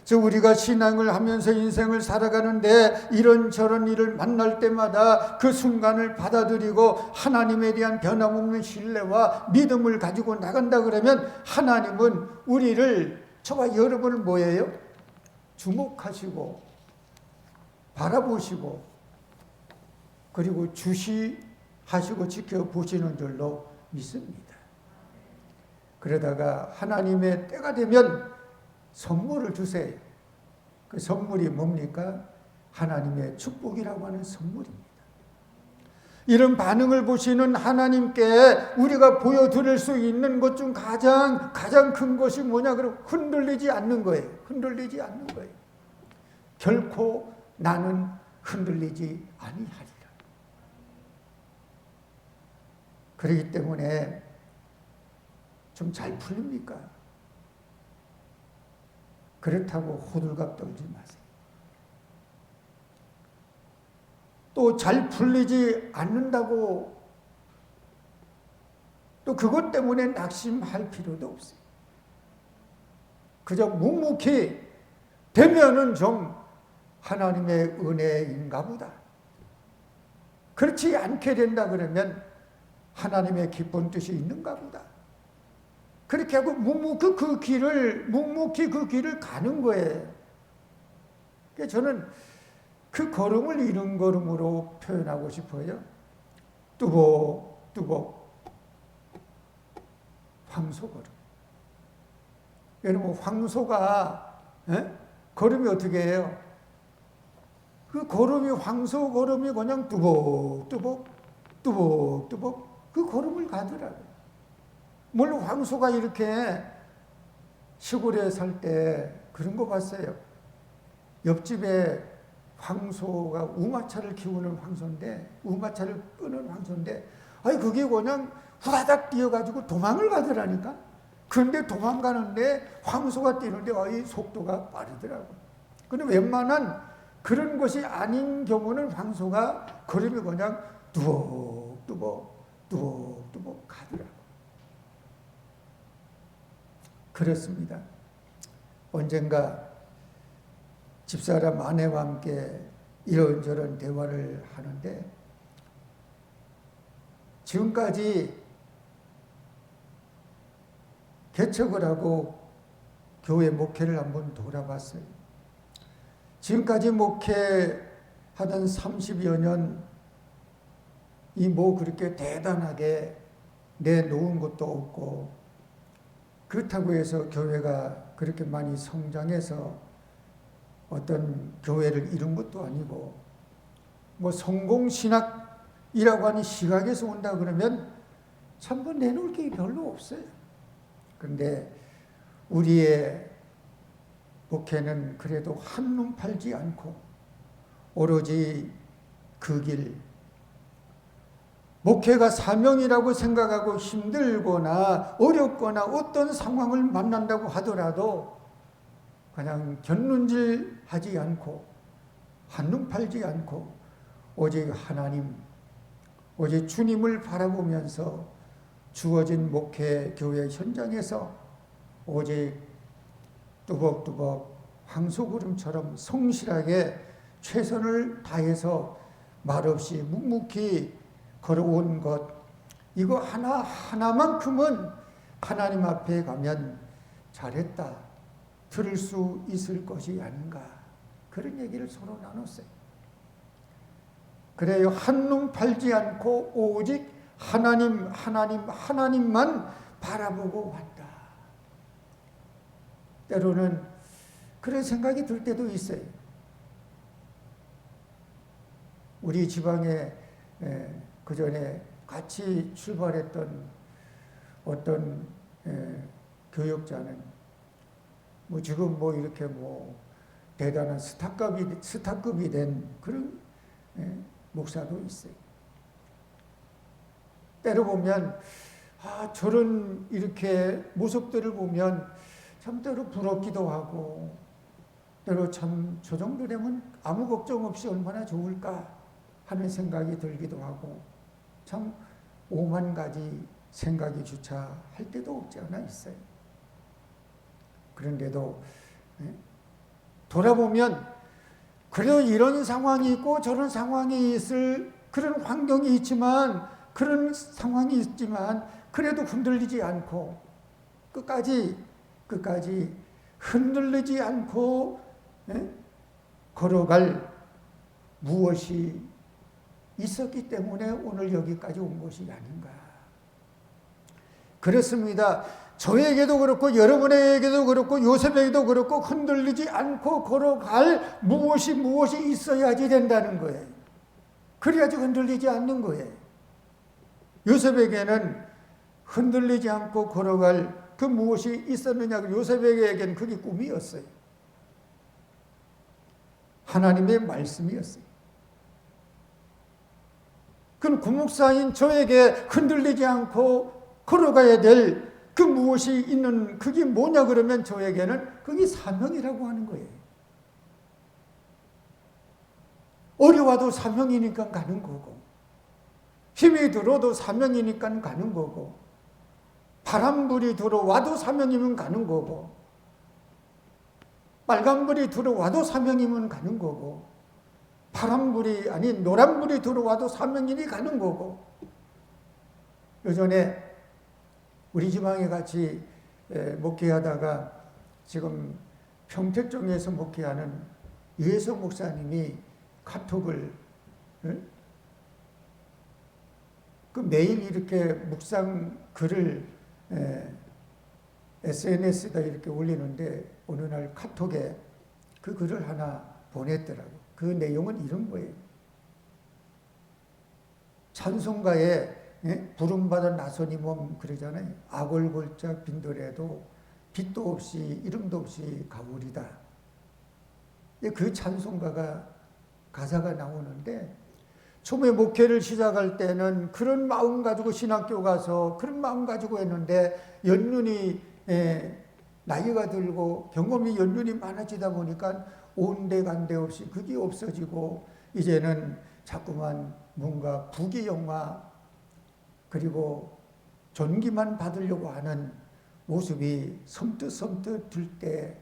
그래서 우리가 신앙을 하면서 인생을 살아가는데 이런저런 일을 만날 때마다 그 순간을 받아들이고 하나님에 대한 변함없는 신뢰와 믿음을 가지고 나간다 그러면 하나님은 우리를, 저와 여러분을 뭐예요? 주목하시고 바라보시고 그리고 주시하시고 지켜보시는 줄로 믿습니다. 그러다가 하나님의 때가 되면 선물을 주세요. 그 선물이 뭡니까? 하나님의 축복이라고 하는 선물입니다. 이런 반응을 보시는 하나님께 우리가 보여드릴 수 있는 것 중 가장 큰 것이 뭐냐? 그럼 흔들리지 않는 거예요. 흔들리지 않는 거예요. 결코 나는 흔들리지 아니하리라. 그렇기 때문에 좀 잘 풀립니까? 그렇다고 호들갑 떨지 마세요. 또 잘 풀리지 않는다고 또 그것 때문에 낙심할 필요도 없어요. 그저 묵묵히 되면은 좀 하나님의 은혜인가 보다. 그렇지 않게 된다 그러면 하나님의 기쁜 뜻이 있는가 보다. 그렇게 하고 묵묵히 그 길을 가는 거예요. 그러니까 저는 그 걸음을 이런 걸음으로 표현하고 싶어요. 뚜벅뚜벅 황소걸음. 여러분, 황소가 걸음이 어떻게 해요? 그 걸음이, 황소 걸음이 그냥 뚜벅뚜벅 그 걸음을 가더라고요. 물론 황소가 이렇게 시골에 살 때 그런 거 봤어요. 옆집에 황소가 우마차를 키우는 황소인데, 우마차를 끄는 황소인데, 아니 그게 그냥 후다닥 뛰어가지고 도망을 가더라니까. 그런데 도망가는데 황소가 뛰는데 아이 속도가 빠르더라고. 근데 웬만한 그런 것이 아닌 경우는 황소가 걸음이 그냥 뚜벅뚜벅 가더라고. 그렇습니다. 언젠가 집사람 아내와 함께 이런저런 대화를 하는데, 지금까지 개척을 하고 교회 목회를 한번 돌아봤어요. 지금까지 목회하던 30여 년, 이 뭐 그렇게 대단하게 내놓은 것도 없고, 그렇다고 해서 교회가 그렇게 많이 성장해서 어떤 교회를 이룬 것도 아니고, 뭐 성공신학이라고 하는 시각에서 온다 그러면 참 뭐 내놓을 게 별로 없어요. 그런데 우리의 목회는 그래도 한눈 팔지 않고 오로지 그 길, 목회가 사명이라고 생각하고 힘들거나 어렵거나 어떤 상황을 만난다고 하더라도 그냥 곁눈질하지 않고 한눈 팔지 않고 오직 하나님, 오직 주님을 바라보면서 주어진 목회 교회 현장에서 오직 뚜벅뚜벅 황소구름처럼 성실하게 최선을 다해서 말없이 묵묵히 걸어온 것, 이거 하나만큼은 하나님 앞에 가면 잘했다, 들을 수 있을 것이 아닌가, 그런 얘기를 서로 나눴어요. 그래요. 한눈 팔지 않고 오직 하나님만 바라보고 왔다. 때로는 그런 생각이 들 때도 있어요. 우리 지방에 그 전에 같이 출발했던 어떤 교역자는 뭐 지금 뭐 이렇게 뭐 대단한 스타급이 된 그런 목사도 있어요. 때로 보면 저런 이렇게 모습들을 보면 참 때로 부럽기도 하고, 때로 참 저 정도 되면 아무 걱정 없이 얼마나 좋을까 하는 생각이 들기도 하고, 참 오만 가지 생각이 주차할 때도 없지 않아 있어요. 그런데도 돌아보면 그래도 이런 상황이 있고 저런 상황이 있을 그런 환경이 있지만 그런 상황이 있지만 그래도 흔들리지 않고 끝까지 흔들리지 않고 걸어갈 무엇이 있었기 때문에 오늘 여기까지 온 것이 아닌가. 그렇습니다. 저에게도 그렇고 여러분에게도 그렇고 요셉에게도 그렇고 흔들리지 않고 걸어갈 무엇이 있어야지 된다는 거예요. 그래야지 흔들리지 않는 거예요. 요셉에게는 흔들리지 않고 걸어갈 그 무엇이 있었느냐. 요셉에게는 그게 꿈이었어요. 하나님의 말씀이었어요. 그럼 구목사인 저에게 흔들리지 않고 걸어가야 될 그 무엇이 있는 그게 뭐냐 그러면 저에게는 그게 사명이라고 하는 거예요. 어려워도 사명이니까 가는 거고 힘이 들어도 사명이니까 가는 거고 바람불이 들어와도 사명이면 가는 거고 빨간불이 들어와도 사명이면 가는 거고 파란불이 아닌 노란불이 들어와도 사명이니 가는 거고. 예전에 우리 지방에 같이 목회하다가 지금 평택정에서 목회하는 유혜석 목사님이 카톡을 그 매일 이렇게 묵상 글을 SNS에다 이렇게 올리는데 어느 날 카톡에 그 글을 하나 보냈더라고. 그 내용은 이런 거예요. 찬송가에 부름받은 나선이 몸 그러잖아요. 아골골짝 빈들에도 빛도 없이 이름도 없이 가오리다. 그 찬송가가 가사가 나오는데 처음에 목회를 시작할 때는 그런 마음 가지고 신학교 가서 그런 마음 가지고 했는데 연륜이 나이가 들고 경험이 연륜이 많아지다 보니까 온데간데 없이 그게 없어지고 이제는 자꾸만 뭔가 부귀영화 그리고 존귀만 받으려고 하는 모습이 섬뜩 들 때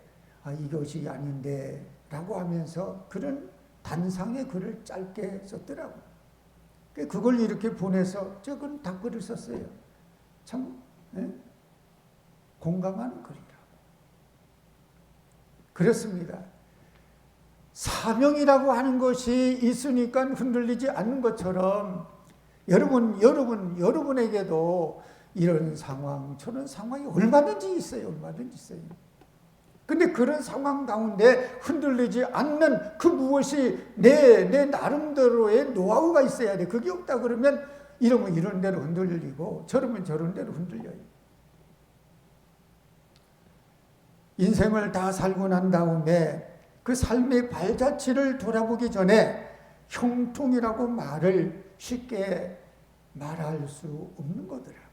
이것이 아닌데 라고 하면서 그런 단상의 글을 짧게 썼더라고. 그걸 이렇게 보내서 저건 답글을 썼어요. 참 공감하는 글이라고. 그렇습니다. 사명이라고 하는 것이 있으니까 흔들리지 않는 것처럼 여러분에게도 이런 상황, 저런 상황이 얼마든지 있어요. 근데 그런 상황 가운데 흔들리지 않는 그 무엇이 내 나름대로의 노하우가 있어야 돼. 그게 없다 그러면 이러면 이런 대로 흔들리고 저러면 저런 대로 흔들려요. 인생을 다 살고 난 다음에 그 삶의 발자취를 돌아보기 전에 형통이라고 말을 쉽게 말할 수 없는 거더라고요.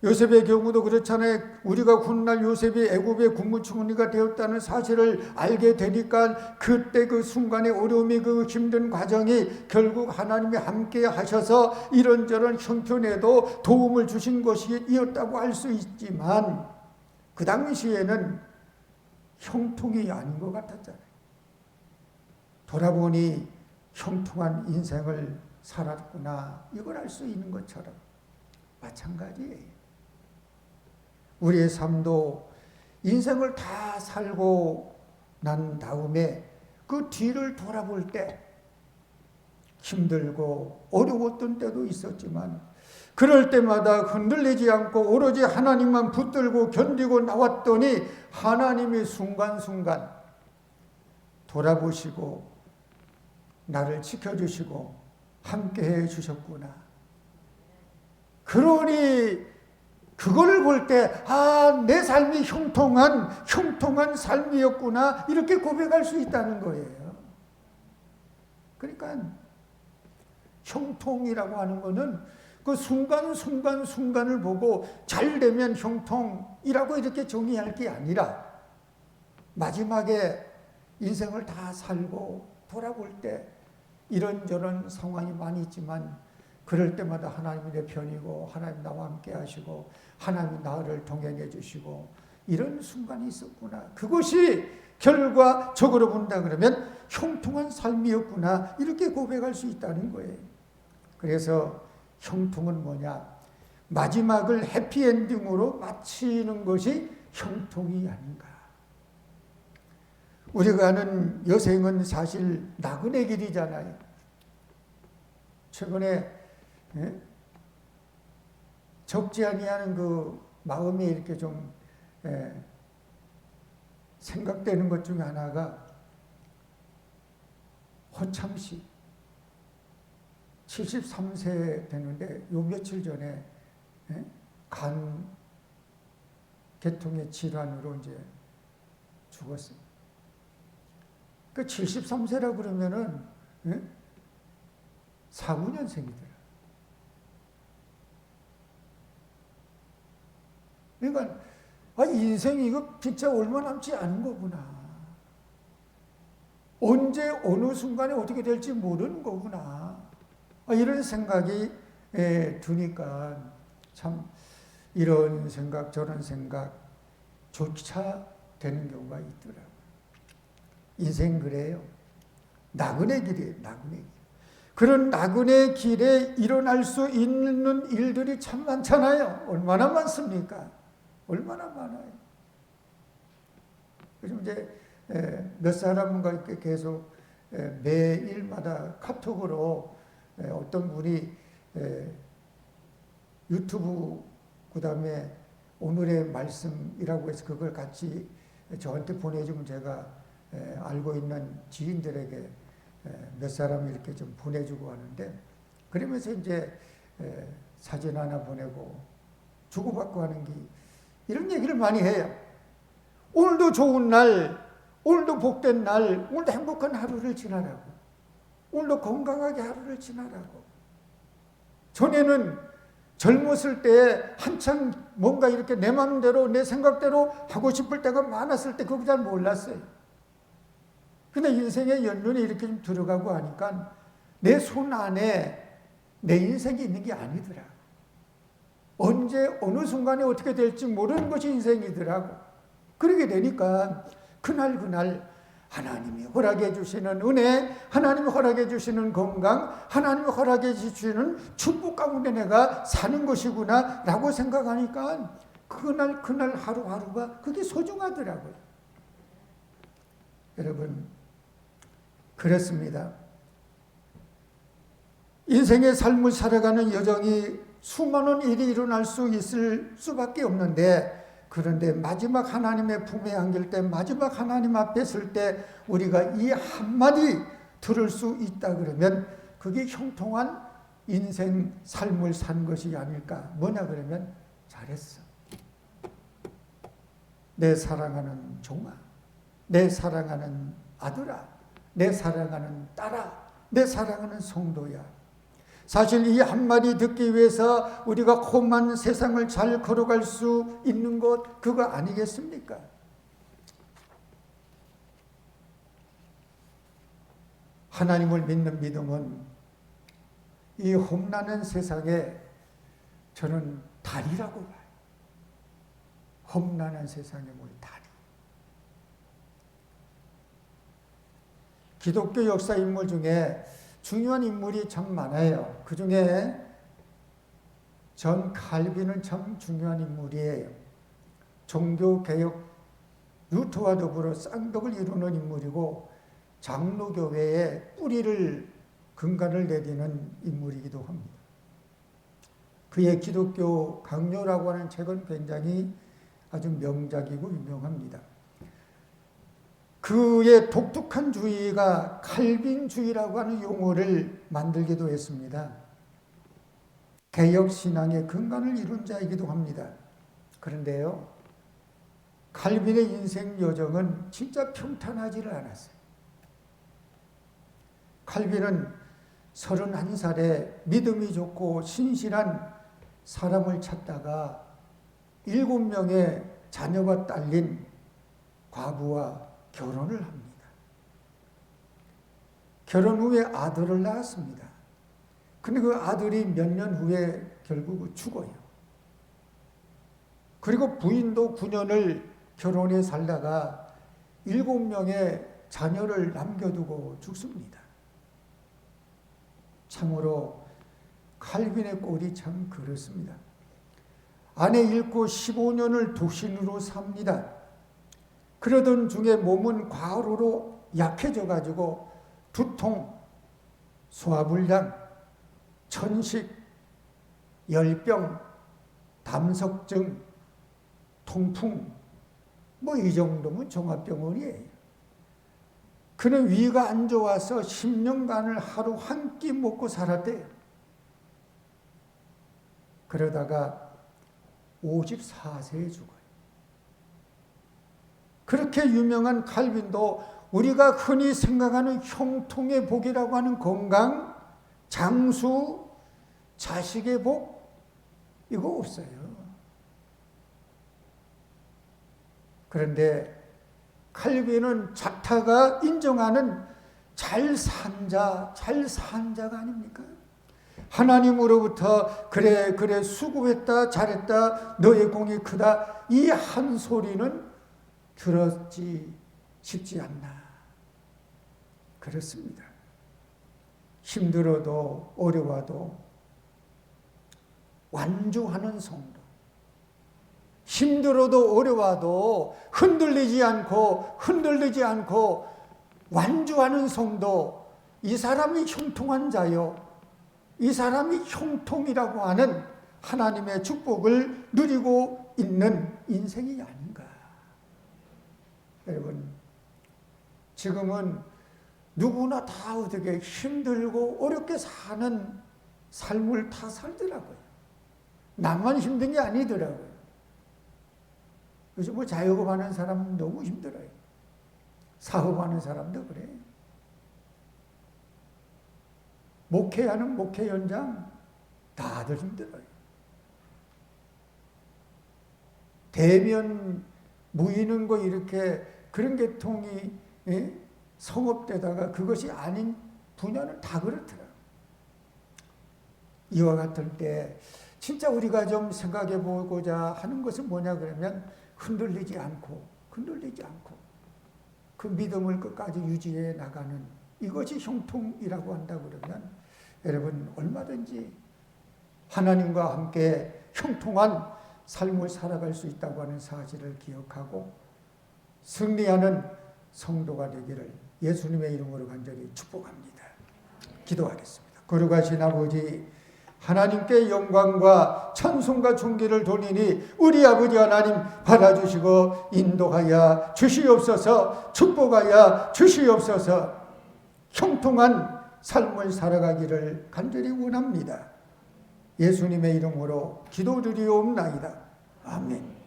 요셉의 경우도 그렇잖아요. 우리가 훗날 요셉이 애굽의 국무총리가 되었다는 사실을 알게 되니까 그때 그 순간의 어려움이 그 힘든 과정이 결국 하나님이 함께 하셔서 이런저런 형편에도 도움을 주신 것이었다고 할 수 있지만 그 당시에는 형통이 아닌 것 같았잖아요. 돌아보니 형통한 인생을 살았구나 이걸 알 수 있는 것처럼 마찬가지예요. 우리의 삶도 인생을 다 살고 난 다음에 그 뒤를 돌아볼 때 힘들고 어려웠던 때도 있었지만 그럴 때마다 흔들리지 않고 오로지 하나님만 붙들고 견디고 나왔더니 하나님이 순간순간 돌아보시고 나를 지켜주시고 함께해 주셨구나. 그러니 그걸 볼 때 내 삶이 형통한 삶이었구나 이렇게 고백할 수 있다는 거예요. 그러니까 형통이라고 하는 거는 그 순간을 보고 잘 되면 형통이라고 이렇게 정의할 게 아니라 마지막에 인생을 다 살고 돌아볼 때 이런저런 상황이 많이 있지만 그럴 때마다 하나님이 내 편이고 하나님 나와 함께 하시고 하나님이 나를 동행해 주시고 이런 순간이 있었구나. 그것이 결과적으로 본다 그러면 형통한 삶이었구나. 이렇게 고백할 수 있다는 거예요. 그래서 형통은 뭐냐? 마지막을 해피엔딩으로 마치는 것이 형통이 아닌가. 우리가 아는 여생은 사실 나그네 길이잖아요. 최근에 적지 아니하는 그 마음이 이렇게 좀 생각되는 것 중에 하나가 허참 씨 73세 되는데 요 며칠 전에 간 계통의 질환으로 이제 죽었어요. 그 73세라 그러면은 49년생이더라. 그러니까 인생이 이거 진짜 얼마 남지 않은 거구나. 언제 어느 순간에 어떻게 될지 모르는 거구나. 이런 생각이 드니까 참 이런 생각 저런 생각조차 되는 경우가 있더라고요. 인생 그래요. 나그네 길이에요. 나그네 길. 그런 나그네 길에 일어날 수 있는 일들이 참 많잖아요. 얼마나 많습니까? 얼마나 많아요. 요즘 이제 몇 사람과 이렇게 계속 매일마다 카톡으로 어떤 분이 유튜브 그다음에 오늘의 말씀이라고 해서 그걸 같이 저한테 보내주면 제가 알고 있는 지인들에게 몇 사람이 이렇게 좀 보내주고 하는데 그러면서 이제 사진 하나 보내고 주고받고 하는 게 이런 얘기를 많이 해요. 오늘도 좋은 날, 오늘도 복된 날, 오늘도 행복한 하루를 지나라고. 오늘도 건강하게 하루를 지나라고. 전에는 젊었을 때 한창 뭔가 이렇게 내 마음대로 내 생각대로 하고 싶을 때가 많았을 때 그거 잘 몰랐어요. 근데 인생의 연륜이 이렇게 좀 들어가고 하니까 내 손 안에 내 인생이 있는 게 아니더라. 언제 어느 순간에 어떻게 될지 모르는 것이 인생이더라고. 그러게 되니까 그날 하나님이 허락해 주시는 은혜, 하나님이 허락해 주시는 건강, 하나님이 허락해 주시는 축복 가운데 내가 사는 것이구나 라고 생각하니까 그날 하루하루가 그게 소중하더라고요. 여러분 그렇습니다. 인생의 삶을 살아가는 여정이 수많은 일이 일어날 수 있을 수밖에 없는데 그런데 마지막 하나님의 품에 안길 때 마지막 하나님 앞에 설 때 우리가 이 한마디 들을 수 있다 그러면 그게 형통한 인생 삶을 산 것이 아닐까. 뭐냐 그러면 잘했어. 내 사랑하는 종아, 내 사랑하는 아들아, 내 사랑하는 딸아, 내 사랑하는 성도야. 사실 이 한마디 듣기 위해서 우리가 험한 세상을 잘 걸어갈 수 있는 것 그거 아니겠습니까? 하나님을 믿는 믿음은 이 험난한 세상에 저는 달이라고 봐요. 험난한 세상에 뭘 달이. 기독교 역사 인물 중에 중요한 인물이 참 많아요. 그 중에 전 칼빈은 참 중요한 인물이에요. 종교개혁 루터와 더불어 쌍벽을 이루는 인물이고 장로교회의 뿌리를 근간을 내디는 인물이기도 합니다. 그의 기독교 강요라고 하는 책은 굉장히 아주 명작이고 유명합니다. 그의 독특한 주의가 칼빈주의라고 하는 용어를 만들기도 했습니다. 개혁신앙의 근간을 이룬 자이기도 합니다. 그런데요, 칼빈의 인생 여정은 진짜 평탄하지를 않았어요. 칼빈은 31살에 믿음이 좋고 신실한 사람을 찾다가 7명의 자녀가 딸린 과부와 결혼을 합니다. 결혼 후에 아들을 낳았습니다. 근데 그 아들이 몇 년 후에 결국 죽어요. 그리고 부인도 9년을 결혼해 살다가 7명의 자녀를 남겨두고 죽습니다. 참으로 칼빈의 꼴이 참 그렇습니다. 아내 잃고 15년을 독신으로 삽니다. 그러던 중에 몸은 과로로 약해져 가지고 두통, 소화불량, 천식, 열병, 담석증, 통풍, 뭐 이 정도면 종합병원이에요. 그는 위가 안 좋아서 10년간을 하루 한 끼 먹고 살았대요. 그러다가 54세에 죽어요. 그렇게 유명한 칼빈도 우리가 흔히 생각하는 형통의 복이라고 하는 건강, 장수, 자식의 복, 이거 없어요. 그런데 칼빈은 작타가 인정하는 잘 산 자가 아닙니까? 하나님으로부터 그래 수고했다, 잘했다, 너의 공이 크다, 이 한 소리는 들었지 싶지 않나. 그렇습니다. 힘들어도 어려워도 완주하는 성도, 힘들어도 어려워도 흔들리지 않고 완주하는 성도, 이 사람이 형통한 자요, 이 사람이 형통이라고 하는 하나님의 축복을 누리고 있는 인생이 아닌가. 여러분, 지금은 누구나 다 어떻게 힘들고 어렵게 사는 삶을 다 살더라고요. 나만 힘든 게 아니더라고요. 요즘 뭐 자영업하는 사람은 너무 힘들어요. 사업하는 사람도 그래요. 목회하는 목회 현장 다들 힘들어요. 대면 모이는 거 이렇게 그런 계통이 성업되다가 그것이 아닌 분야는 다 그렇더라고요. 이와 같을 때 진짜 우리가 좀 생각해 보고자 하는 것은 뭐냐 그러면 흔들리지 않고 그 믿음을 끝까지 유지해 나가는 이것이 형통이라고 한다 그러면 여러분 얼마든지 하나님과 함께 형통한 삶을 살아갈 수 있다고 하는 사실을 기억하고 승리하는 성도가 되기를 예수님의 이름으로 간절히 축복합니다. 기도하겠습니다. 거룩하신 아버지, 하나님께 영광과 찬송과 존귀를 돌리니 우리 아버지 하나님 받아주시고 인도하여 주시옵소서, 축복하여 주시옵소서. 형통한 삶을 살아가기를 간절히 원합니다. 예수님의 이름으로 기도드리옵나이다. 아멘.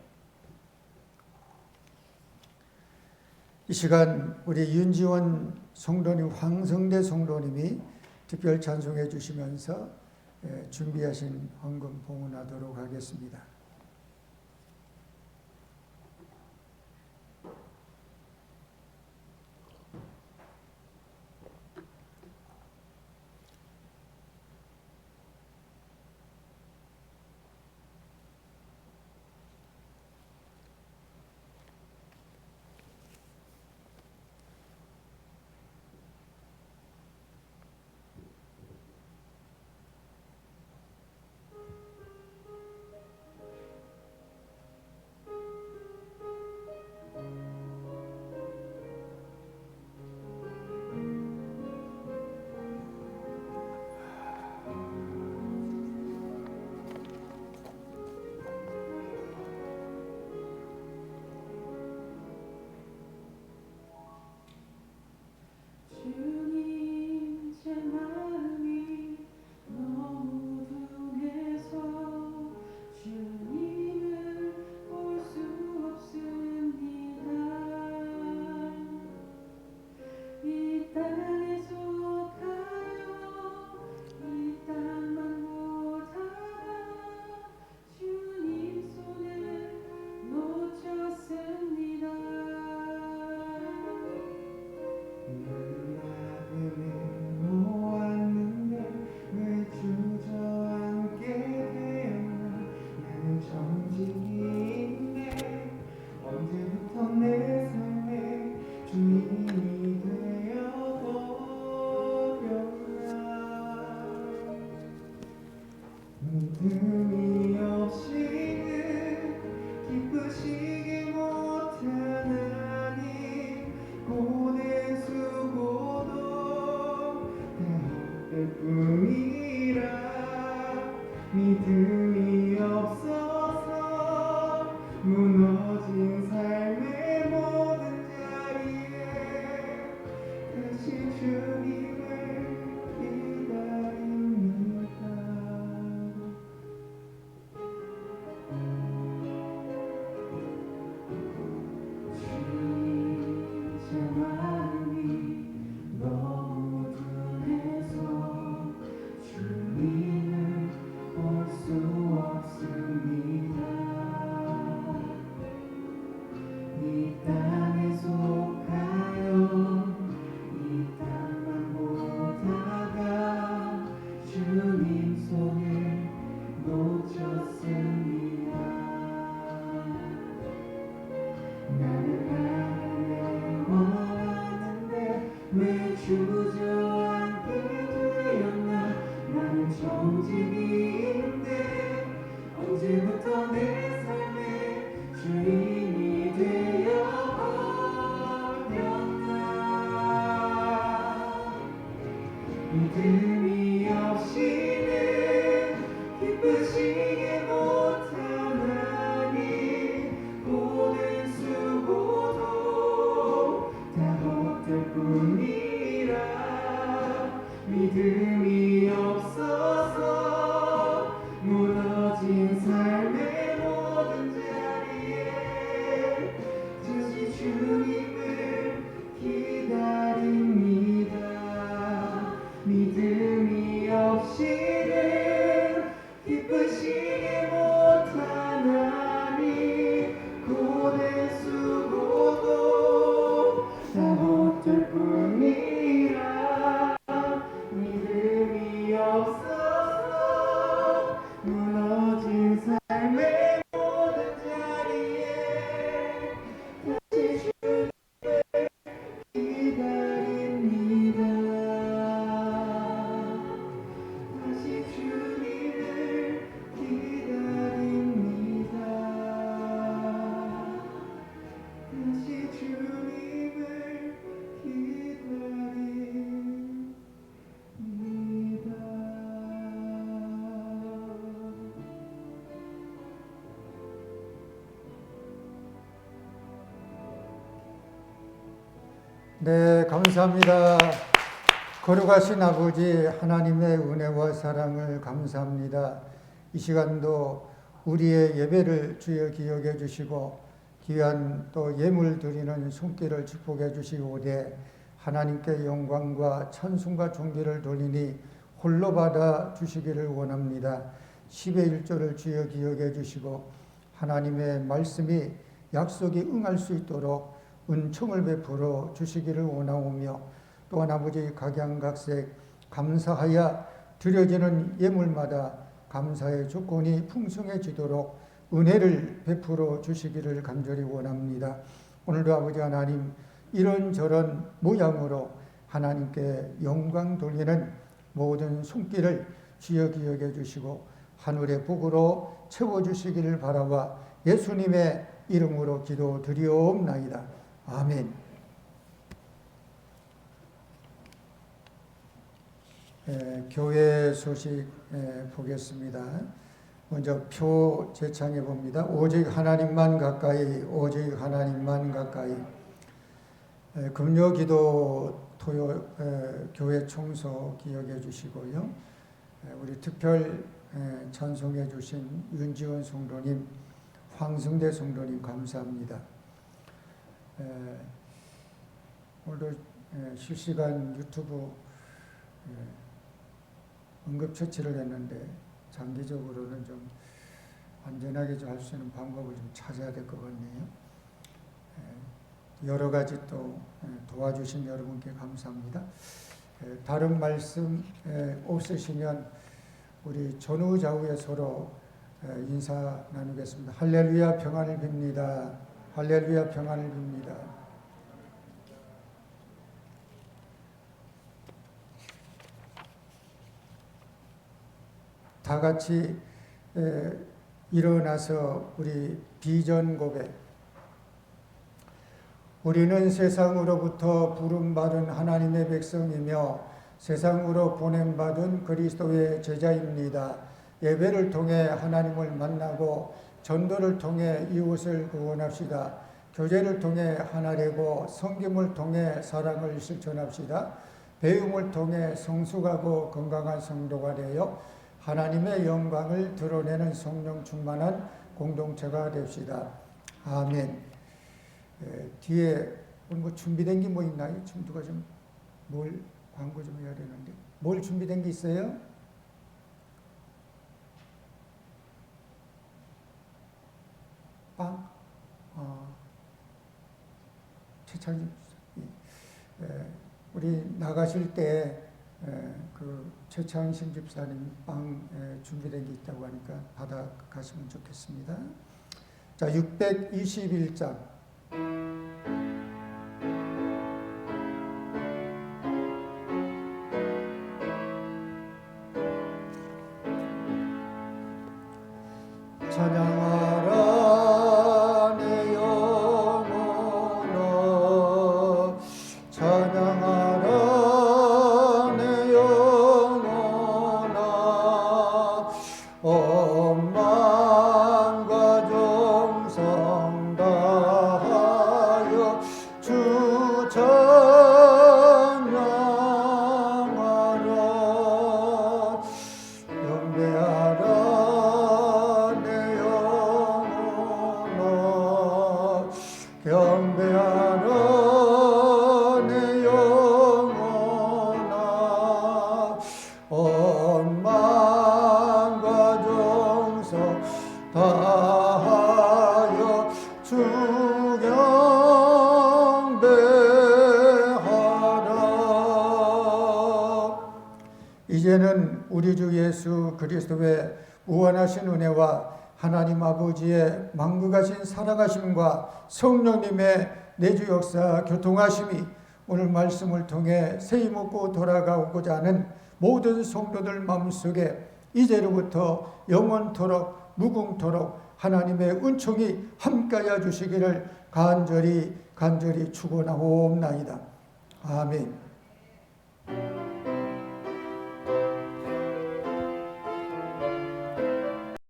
이 시간 우리 윤지원 성도님, 황성대 성도님이 특별 찬송해 주시면서 준비하신 헌금 봉헌하도록 하겠습니다. 믿음이 없이는 기쁘시기 못하나니 고된 수고도 다 헛될 뿐이라 믿음이 없어서 무너진 삶의 모든 자리에 다시 주님을 기다립니다. 제 마음이 너무 둔해서 주님을 볼 수 없습니다. 이 땅에 속하여 이 땅만 보다가 주님 손을 놓쳤습니다. 나는 하늘을 원하는데 왜 주저앉게 되었나. 나는 정직인데 언제부터 내 삶의 주인이 되어버렸나. 믿음이 없이는 기쁘시게 못하나니 고된 수고도 다 헛될 뿐이라 믿음이 없어서 무너진 삶의 모든 자리에 다시 주님을 기다립니다. 믿음이 없이는 기쁘시게 못하나니 고된 수고도 다 헛될 뿐이라 믿음이 없어서 무너진 삶의 모든 자리에 다시 주님을 기다립니다. 다시 주님을 기다립니다. 다시 주님을 기다립니다. 네, 감사합니다. 거룩하신 아버지 하나님의 은혜와 사랑을 감사합니다. 이 시간도 우리의 예배를 주여 기억해 주시고 귀한 또 예물 드리는 손길을 축복해 주시오되 하나님께 영광과 찬송과 존귀를 돌리니 홀로 받아 주시기를 원합니다. 10의 1조를 주여 기억해 주시고 하나님의 말씀이 약속이 응할 수 있도록 은총을 베풀어 주시기를 원하오며 또한 아버지 각양각색 감사하여 드려지는 예물마다 감사의 조건이 풍성해지도록 은혜를 베풀어 주시기를 간절히 원합니다. 오늘도 아버지 하나님 이런저런 모양으로 하나님께 영광 돌리는 모든 손길을 주여 기억해 주시고 하늘의 복으로 채워주시기를 바라와 예수님의 이름으로 기도드리옵나이다. 아멘. 교회 소식 보겠습니다. 먼저 표 제창해 봅니다. 오직 하나님만 가까이, 오직 하나님만 가까이. 금요기도 토요 교회 청소 기억해 주시고요. 우리 특별 찬송해 주신 윤지원 성도님, 황승대 성도님 감사합니다. 오늘도 실시간 유튜브 응급처치를 했는데 장기적으로는 좀 안전하게 할 수 있는 방법을 좀 찾아야 될 것 같네요. 여러 가지 또 도와주신 여러분께 감사합니다. 다른 말씀 없으시면 우리 전후좌우에 서로 인사 나누겠습니다. 할렐루야 평안을 빕니다. 할렐루야 평안을 빕니다. 다 같이 일어나서 우리 비전 고백. 우리는 세상으로부터 부름받은 하나님의 백성이며 세상으로 보냄받은 그리스도의 제자입니다. 예배를 통해 하나님을 만나고 전도를 통해 이웃을 구원합시다. 교제를 통해 하나 되고 섬김을 통해 사랑을 실천합시다. 배움을 통해 성숙하고 건강한 성도가 되어 하나님의 영광을 드러내는 성령 충만한 공동체가 됩시다. 아멘. 뒤에 뭐 준비된 게 뭐 있나요? 지금 누가 좀 뭘 광고 좀 해야 되는데 뭘 준비된 게 있어요? 빵? 최창진 우리 나가실 때 그 최창신 집사님 빵 준비된 게 있다고 하니까 받아가시면 좋겠습니다. 자, 621장. 찬양하라 내 영혼아 찬양하라 내 영혼아 온 마음과 정성 다하여 주 찬양하라 경배하라 경배하라 내 영혼아 온 마음과 정성 다하여 주 경배하라. 이제는 우리 주 예수 그리스도의 무한하신 은혜와 하나님 아버지의 만국하신 사랑하심과 성령님의 내주 역사 교통하심이 오늘 말씀을 통해 세임 먹고 돌아가고자 하는 모든 성도들 마음속에 이제로부터 영원토록 무궁토록 하나님의 은총이 함께하여 주시기를 간절히 축원하옵나이다. 아멘.